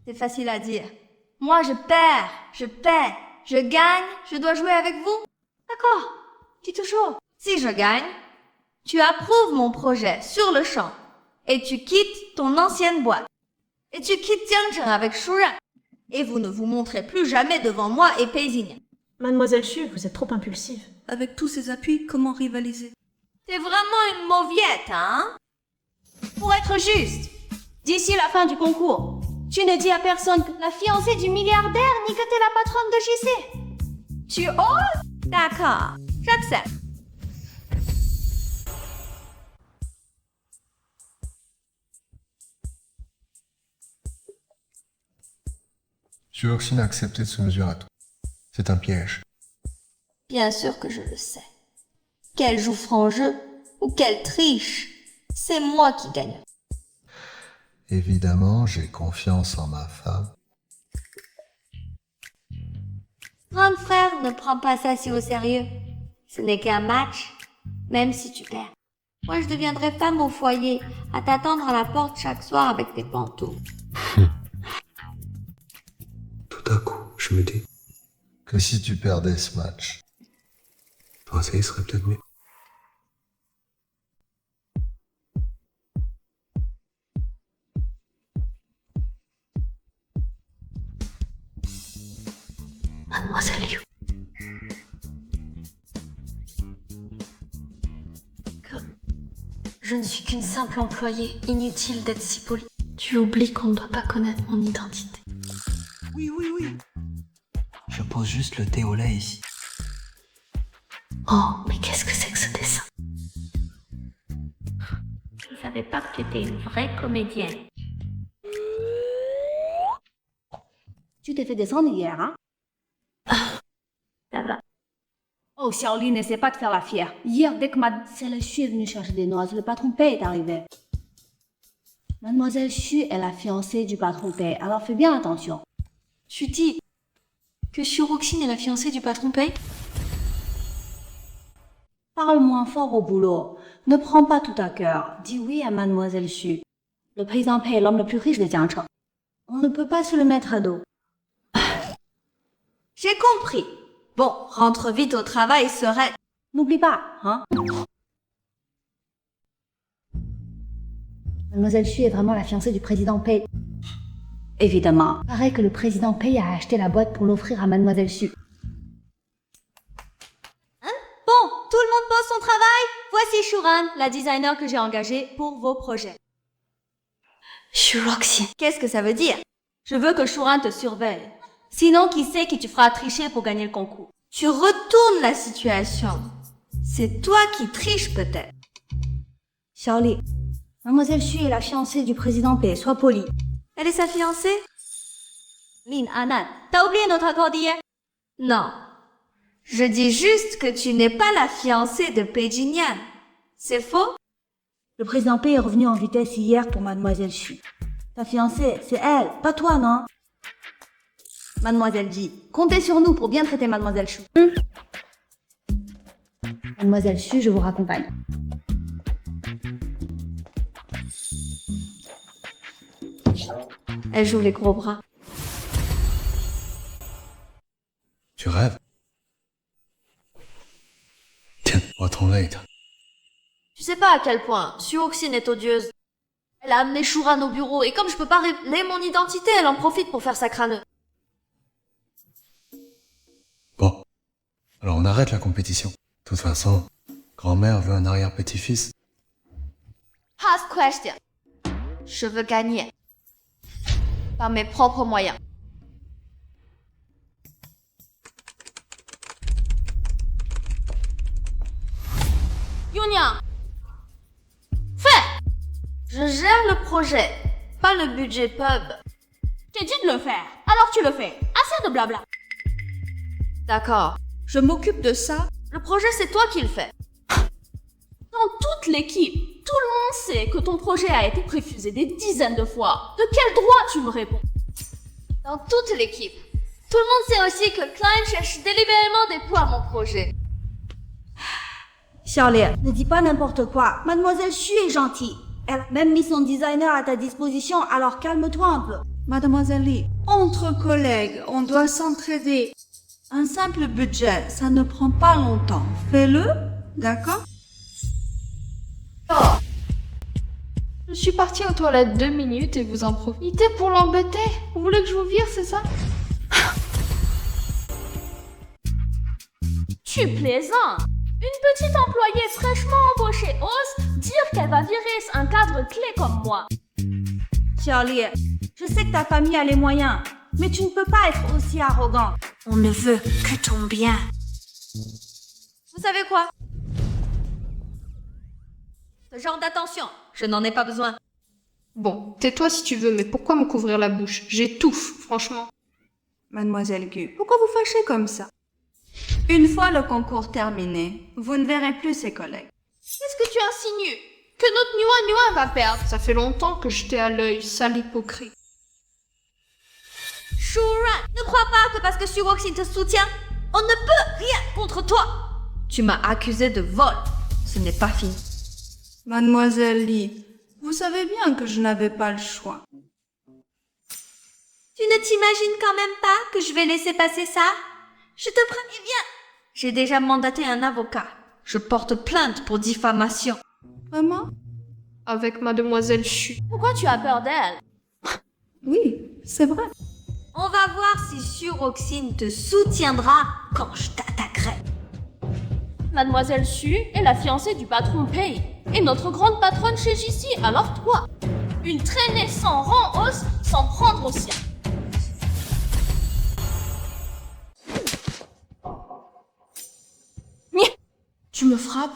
C'est facile à dire. Moi, je perds, je paie, je gagne, je dois jouer avec vous. D'accord. Dis toujours. Si je gagne, Tu approuves mon projet sur le champ et tu quittes ton ancienne boîte. Et tu quittes Jiangzheng avec Shuran. Et vous ne vous montrez plus jamais devant moi et Peizing. Mademoiselle Xu, vous êtes trop impulsive. Avec tous ces appuis, comment rivaliser? T'es vraiment une mauviette, hein? Pour être juste, d'ici la fin du concours, tu ne dis à personne que la fiancée du milliardaire ni que t'es la patronne de JC. Tu oses? D'accord, j'accepte. Shuoxin a accepté de se mesurer à toi. C'est un piège. Bien sûr que je le sais. Qu'elle joue franc jeu ou qu'elle triche, c'est moi qui gagne. Évidemment, j'ai confiance en ma femme. Grand frère ne prend pas ça si au sérieux. Ce n'est qu'un match, même si tu perds. Moi, je deviendrai femme au foyer, à t'attendre à la porte chaque soir avec tes pantoufles. Tout à coup, je me dis que si tu perdais ce match, toi, ça y serait peut-être mieux. Mademoiselle Liu. Je ne suis qu'une simple employée, inutile d'être si polie. Tu oublies qu'on ne doit pas connaître mon identité. Oui. Je pose juste le thé au lait ici. Oh, mais qu'est-ce que c'est que ce dessin? Je ne savais pas que tu étais une vraie comédienne. Tu t'es fait descendre hier, hein? Ça va. Oh, Xiaoli, n'essaie pas de faire la fière. Hier, dès que Mademoiselle Xu est venue chercher des noises, le patron Pei est arrivé. Mademoiselle Xu est la fiancée du patron Pei, alors fais bien attention. Tu dis que Shuroxin est la fiancée du patron Pei? Parle moins fort au boulot. Ne prends pas tout à cœur. Dis oui à Mademoiselle Xu. Le président Pei est l'homme le plus riche de Jiangcheng. On ne peut pas se le mettre à dos. J'ai compris. Bon, rentre vite au travail, serait... N'oublie pas, hein? Mademoiselle Xu est vraiment la fiancée du président Pei. Évidemment. Paraît que le président Pei a acheté la boîte pour l'offrir à Mademoiselle Xu. Bon, tout le monde pose son travail. Voici Shuran, la designer que j'ai engagée pour vos projets. Shuroxin. Qu'est-ce que ça veut dire? Je veux que Shuran te surveille. Sinon, qui sait qui tu feras tricher pour gagner le concours? Tu retournes la situation. C'est toi qui triches peut-être. Xiaoli, Mademoiselle Xu est la fiancée du président Pei, sois poli. Elle est sa fiancée? Lin Anan, t'as oublié notre accord d'hier? Non. Je dis juste que tu n'es pas la fiancée de Pei Jinyan. C'est faux? Le président Pei est revenu en vitesse hier pour Mademoiselle Xu. Ta fiancée, c'est elle, pas toi, non? Mademoiselle Ji, comptez sur nous pour bien traiter Mademoiselle Xu. Mademoiselle Xu, je vous raccompagne. Elle joue les gros bras. Tu rêves? Tiens, on va ton lait. Tu sais pas à quel point Shuroxin est odieuse. Elle a amené Shuran au bureau et comme je peux pas révéler mon identité, elle en profite pour faire sa crâneux. Bon, alors on arrête la compétition. De toute façon, grand-mère veut un arrière-petit-fils. Ask question. Je veux gagner. Par mes propres moyens. Yunia, fais! Je gère le projet, pas le budget pub. t'es dit de le faire, alors tu le fais. Assez de blabla. D'accord, je m'occupe de ça. Le projet, c'est toi qui le fais. Dans toute l'équipe, tout le monde sait que ton projet a été refusé des dizaines de fois. De quel droit tu me réponds? Dans toute l'équipe. Tout le monde sait aussi que Klein cherche délibérément des poids à mon projet. Xiaoli, ne dis pas n'importe quoi. Mademoiselle Xu est gentille. Elle a même mis son designer à ta disposition, alors calme-toi un peu. Mademoiselle Li, entre collègues, on doit s'entraider. Un simple budget, ça ne prend pas longtemps. Fais-le, d'accord? Je suis partie aux toilettes 2 minutes et vous en profitez pour l'embêter. Vous voulez que je vous vire, c'est ça? Tu plaisantes. Une petite employée fraîchement embauchée ose dire qu'elle va virer un cadre clé comme moi. Charlie, je sais que ta famille a les moyens, mais tu ne peux pas être aussi arrogant. On ne veut que ton bien. Vous savez quoi? Ce genre d'attention, je n'en ai pas besoin. Bon, tais-toi si tu veux, mais pourquoi me couvrir la bouche? J'étouffe, franchement. Mademoiselle Gu, pourquoi vous fâchez comme ça? Une fois le concours terminé, vous ne verrez plus ses collègues. Qu'est-ce que tu insinues? Que notre Nuan va perdre? Ça fait longtemps que je t'ai à l'œil, sale hypocrite. Shuran, ne crois pas que parce que Shuroxin te soutient, on ne peut rien contre toi. Tu m'as accusé de vol. Ce n'est pas fini. Mademoiselle Li, vous savez bien que je n'avais pas le choix. Tu ne t'imagines quand même pas que je vais laisser passer ça? Je te préviens bien. J'ai déjà mandaté un avocat. Je porte plainte pour diffamation. Vraiment? Avec mademoiselle Chu. Pourquoi tu as peur d'elle? Oui, c'est vrai. On va voir si Shuroxin te soutiendra quand je t'attaquerai. Mademoiselle Su est la fiancée du patron Pei et notre grande patronne chez JC, alors toi, une traînée sans rang ose s'en prendre au sien. Tu me frappes?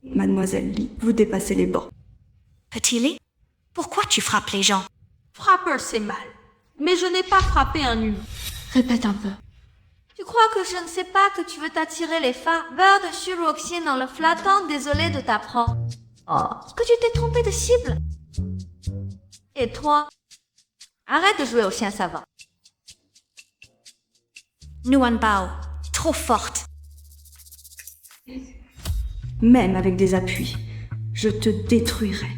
Mademoiselle Li, vous dépassez les bords. Petit Li, pourquoi tu frappes les gens? Frappeur, c'est mal. Mais je n'ai pas frappé un humain. Répète un peu. Tu crois que je ne sais pas que tu veux t'attirer les faveurs de Shuroxin en le flattant? Désolé de t'apprendre. Oh, que tu t'es trompé de cible. Et toi? Arrête de jouer au chien savant. Nuan Bao, trop forte. Même avec des appuis, je te détruirai.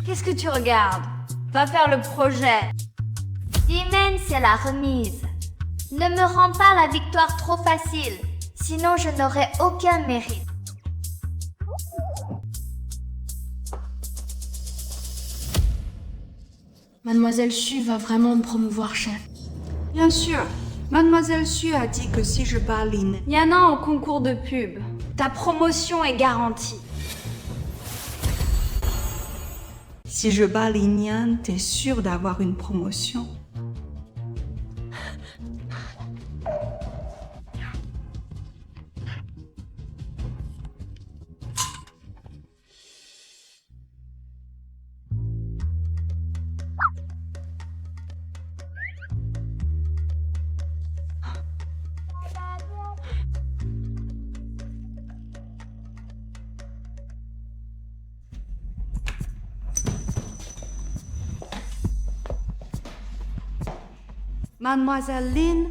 Qu'est-ce que tu regardes? Va faire le projet. Dimen, c'est la remise. Ne me rends pas la victoire trop facile, sinon je n'aurai aucun mérite. Mademoiselle Su va vraiment me promouvoir chef. Bien sûr. Mademoiselle Su a dit que si je bats Lin, Il y en a au concours de pub. Ta promotion est garantie. si je bats Lin Yan, t'es sûr d'avoir une promotion. Mademoiselle Lin,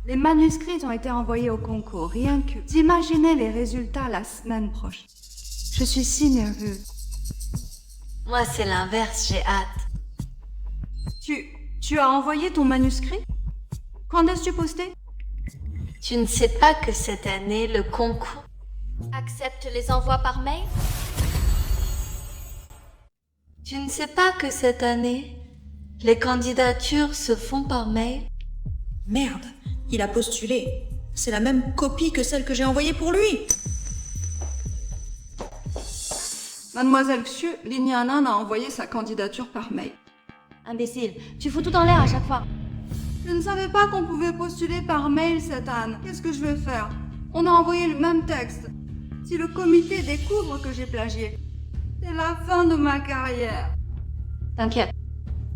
les manuscrits ont été envoyés au concours, rien que d'imaginer les résultats la semaine prochaine. Je suis si nerveuse. Moi, c'est l'inverse, j'ai hâte. Tu as envoyé ton manuscrit? Quand est-ce que tu postais? Tu ne sais pas que cette année, le concours Accepte les envois par mail? Tu ne sais pas que cette année, les candidatures se font par mail? Merde, il a postulé. C'est la même copie que celle que j'ai envoyée pour lui. Mademoiselle Xu, Lin Yanan a envoyé sa candidature par mail. Imbécile, tu fous tout en l'air à chaque fois. Je ne savais pas qu'on pouvait postuler par mail cette année. Qu'est-ce que je vais faire? On a envoyé le même texte. Si le comité découvre que j'ai plagié, c'est la fin de ma carrière. T'inquiète.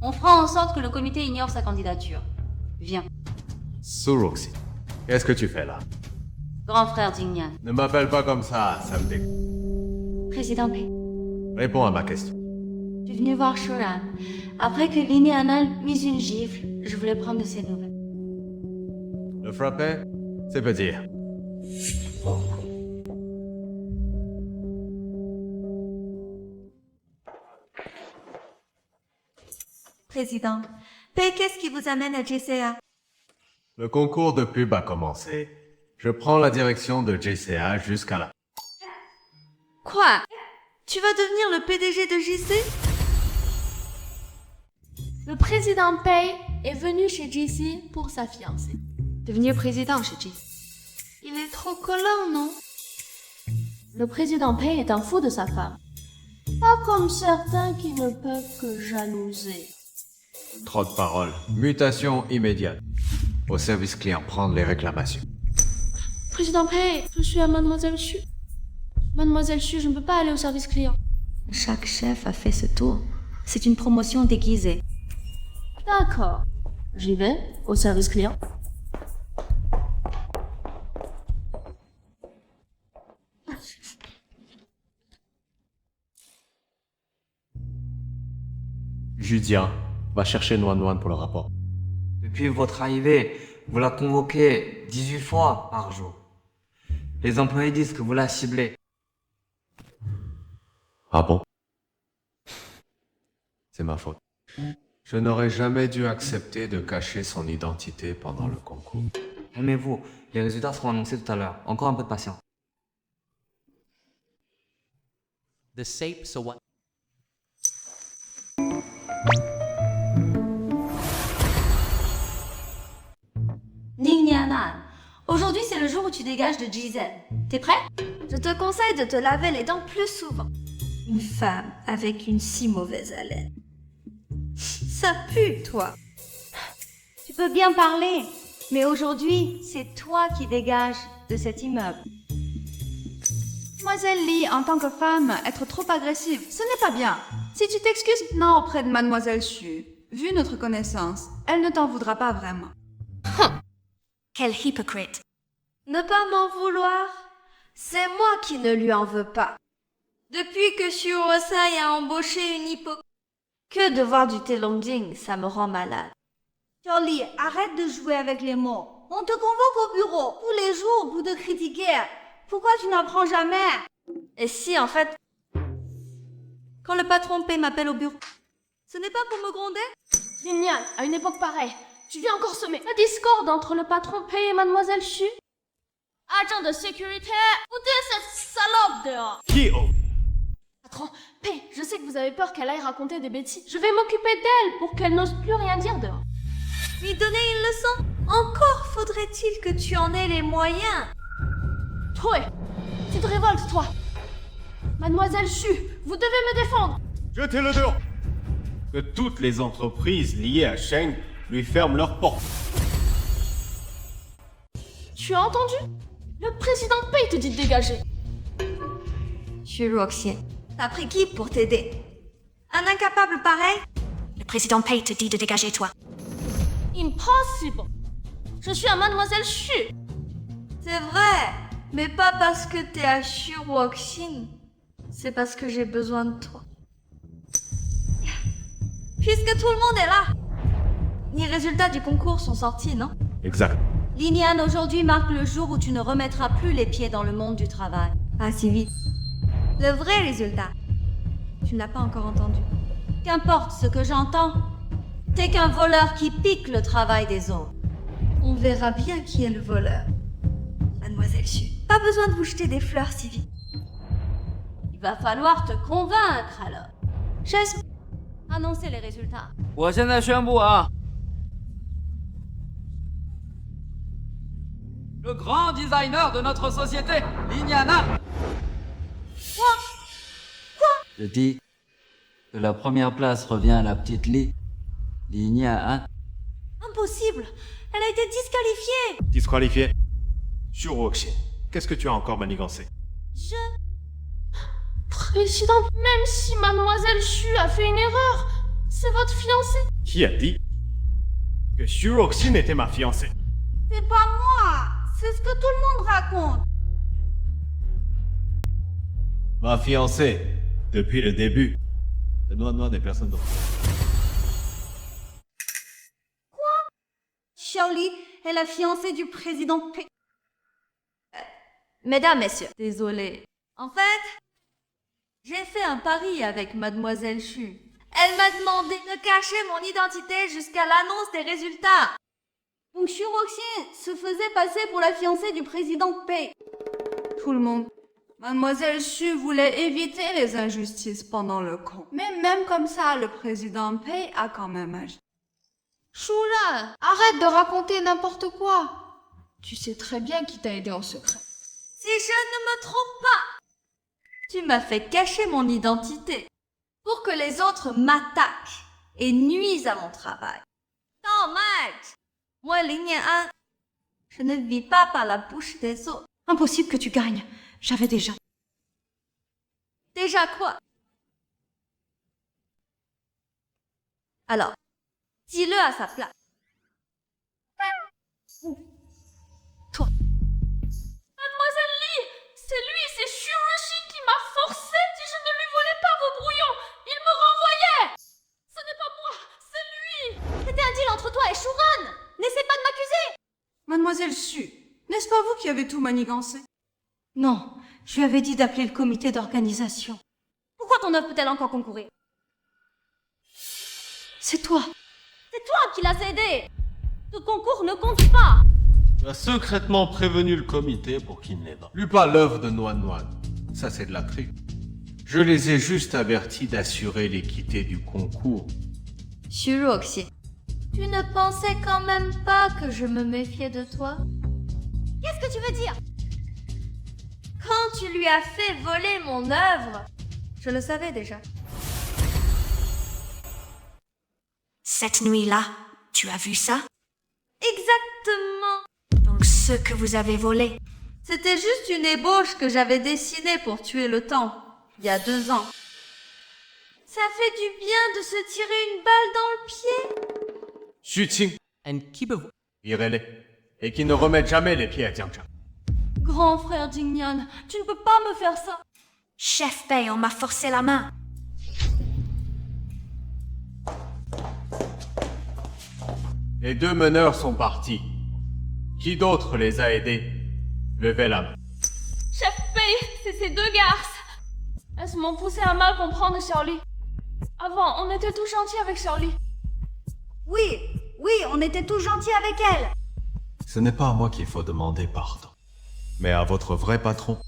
On fera en sorte que le comité ignore sa candidature. Viens. Shuroxin, qu'est-ce que tu fais là? Grand frère Jingyan. Ne m'appelle pas comme ça me dégoûte. Président Pei. Réponds à ma question. Je suis venu voir Shuran. Après que Lin Yanan mise une gifle, je voulais prendre de ses nouvelles. Le frapper, c'est peu dire. Président, Pei, qu'est-ce qui vous amène à JCA? Le concours de pub a commencé. Je prends la direction de JCA jusqu'à là. Quoi? Quoi? Tu vas devenir le PDG de JC? Le président Pei est venu chez JC pour sa fiancée. Devenir président chez JC. Il est trop collant, non? Le président Pei est un fou de sa femme. Pas comme certains qui ne peuvent que jalouser. Trop de paroles. Mutation immédiate. Au service client, prendre les réclamations. Président Pei, je suis à Mademoiselle Xu. Mademoiselle Xu, je ne peux pas aller au service client. Chaque chef a fait ce tour. C'est une promotion déguisée. D'accord. J'y vais, au service client. Judia, va chercher Noan pour le rapport. Depuis votre arrivée, vous la convoquez 18 fois par jour. Les employés disent que vous la ciblez. Ah bon? C'est ma faute. Je n'aurais jamais dû accepter de cacher son identité pendant le concours. Calmez-vous, les résultats seront annoncés tout à l'heure. Encore un peu de patience. The sape, so what? Ning Nianan, aujourd'hui c'est le jour où tu dégages de GZ. T'es prêt? Je te conseille de te laver les dents plus souvent. Une femme avec une si mauvaise haleine. Ça pue, toi. Tu peux bien parler, mais aujourd'hui c'est toi qui dégages de cet immeuble. Mademoiselle Li, en tant que femme, être trop agressive, ce n'est pas bien. Si tu t'excuses maintenant auprès de Mademoiselle Xu, vu notre connaissance, elle ne t'en voudra pas vraiment. Quel hypocrite. Ne pas m'en vouloir. C'est moi qui ne lui en veux pas. Depuis que Xu Rosai a embauché une hypocrite, que de voir du Telongjing, ça me rend malade. Charlie, arrête de jouer avec les mots. On te convoque au bureau tous les jours pour te critiquer. Pourquoi tu n'apprends jamais? Et si, en fait, quand le patron Pei m'appelle au bureau, ce n'est pas pour me gronder? Linian, à une époque pareille, tu viens encore semer la discorde entre le patron Pei et Mademoiselle Xu? Agent de sécurité, foutez cette salope dehors! Qui oh? Patron, Pei, je sais que vous avez peur qu'elle aille raconter des bêtises. Je vais m'occuper d'elle pour qu'elle n'ose plus rien dire dehors. Lui donner une leçon? Encore faudrait-il que tu en aies les moyens. Toi, tu te révoltes, toi. Mademoiselle Xu, vous devez me défendre. Jetez-le dehors. Que toutes les entreprises liées à Sheng lui ferment leurs portes. Tu as entendu? Le président Pei te dit de dégager. Xu Ruoxian, t'as pris qui pour t'aider? Un incapable pareil? Le président Pei te dit de dégager toi. Impossible. Je suis à Mademoiselle Xu. C'est vrai, mais pas parce que t'es à Xu Ruoxian. C'est parce que j'ai besoin de toi. Puisque tout le monde est là. Les résultats du concours sont sortis, non? Exact. Linian, aujourd'hui marque le jour où tu ne remettras plus les pieds dans le monde du travail. Pas si vite. Le vrai résultat, tu ne l'as pas encore entendu. Qu'importe ce que j'entends, t'es qu'un voleur qui pique le travail des autres. On verra bien qui est le voleur. Mademoiselle Xu, pas besoin de vous jeter des fleurs si vite. Il va falloir te convaincre alors. Chaise, annoncez les résultats. 我现在宣布啊， le grand designer de notre société, Liniana. Je dis que la première place revient à la petite Li. Linia. Impossible. Elle a été disqualifiée. Disqualifié. Xu Ruoxian, qu'est-ce que tu as encore manigancé? Président, même si Mademoiselle Xu a fait une erreur, c'est votre fiancée. Qui a dit que Xu Ruoxian était ma fiancée? C'est pas moi. C'est ce que tout le monde raconte. Ma fiancée, depuis le début. De noix des personnes d'autres. Xiaoli est la fiancée du président Pei. Mesdames, messieurs, désolé. En fait, j'ai fait un pari avec Mademoiselle Xu. Elle m'a demandé de cacher mon identité jusqu'à l'annonce des résultats. Donc Xu Ruoxian se faisait passer pour la fiancée du président Pei. Tout le monde Mademoiselle Xu voulait éviter les injustices pendant le camp. Mais même comme ça, le président Pei a quand même agi. Shuran, arrête de raconter n'importe quoi. Tu sais très bien qui t'a aidé en secret. Si je ne me trompe pas, tu m'as fait cacher mon identité pour que les autres m'attaquent et nuisent à mon travail. Dommage. Moi, Lin Yan'an, je ne vis pas par la bouche des autres. Impossible que tu gagnes. J'avais déjà. Déjà quoi? Alors, dis-le à sa place. Toi. Mademoiselle Li, c'est lui, c'est Shurushi qui m'a forcé si je ne lui volais pas vos brouillons. Il me renvoyait. Ce n'est pas moi, c'est lui. C'était un deal entre toi et Shuran. N'essaie pas de m'accuser. Mademoiselle Xu, n'est-ce pas vous qui avez tout manigancé? Non, je lui avais dit d'appeler le comité d'organisation. Pourquoi ton œuvre peut-elle encore concourir? C'est toi. C'est toi qui l'as aidé. Ce concours ne compte pas. Tu as secrètement prévenu le comité pour qu'il n'ait pas. Plus pas l'œuvre de Noan Noan. Ça, c'est de la trique. Je les ai juste avertis d'assurer l'équité du concours. Shuroxi, tu ne pensais quand même pas que je me méfiais de toi? Qu'est-ce que tu veux dire? Quand tu lui as fait voler mon œuvre, je le savais déjà. Cette nuit-là, tu as vu ça? Exactement. Donc ce que vous avez volé. C'était juste une ébauche que j'avais dessinée pour tuer le temps, il y a 2 ans. Ça fait du bien de se tirer une balle dans le pied. Xuqing, And keep a... virez-les. Et qu'ils ne remettent jamais les pieds à Jiangzhou. Grand frère Jingyan, tu ne peux pas me faire ça. Chef Pei, on m'a forcé la main. Les 2 meneurs sont partis. Qui d'autre les a aidés? Levez la main. Chef Pei, c'est ces 2 garces. Elles m'ont poussé à mal comprendre Xiaoli. Avant, on était tout gentils avec Xiaoli. Oui, on était tous gentils avec elle. Ce n'est pas à moi qu'il faut demander pardon, mais à votre vrai patron.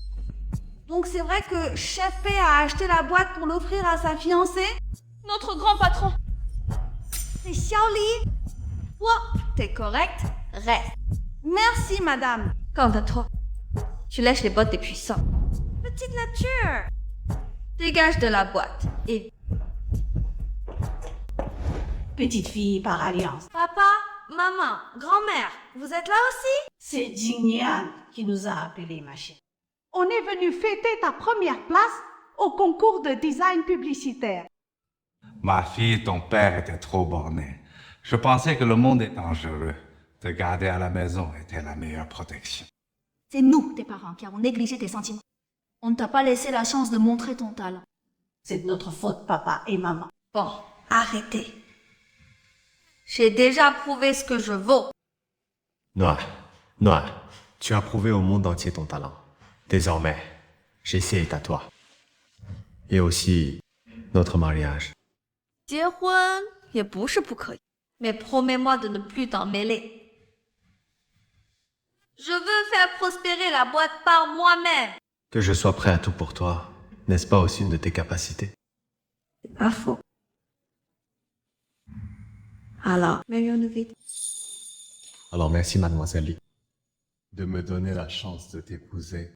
Donc c'est vrai que Chef Pei a acheté la boîte pour l'offrir à sa fiancée? Notre grand patron. C'est Xiaoli. Toi, t'es correct, reste. Merci, madame. Quant à toi, tu lèches les bottes des puissants. Petite nature. Dégage de la boîte et... Petite fille par alliance. Papa, maman, grand-mère, vous êtes là aussi? C'est Jingyan qui nous a appelés, ma chérie. On est venu fêter ta première place au concours de design publicitaire. Ma fille, ton père était trop borné. Je pensais que le monde est dangereux. Te garder à la maison était la meilleure protection. C'est nous, tes parents, qui avons négligé tes sentiments. On ne t'a pas laissé la chance de montrer ton talent. C'est de notre faute, papa et maman. Bon, arrêtez. J'ai déjà prouvé ce que je vaux. Noah, tu as prouvé au monde entier ton talent. Désormais, Jessie est à toi. Et aussi, notre mariage. 结婚也不是不可以 mais promets-moi de ne plus t'en mêler. Je veux faire prospérer la boîte par moi-même. Que je sois prêt à tout pour toi, n'est-ce pas aussi une de tes capacités? C'est pas faux. Alors, marions-nous vite. Alors merci, mademoiselle Li. De me donner la chance de t'épouser.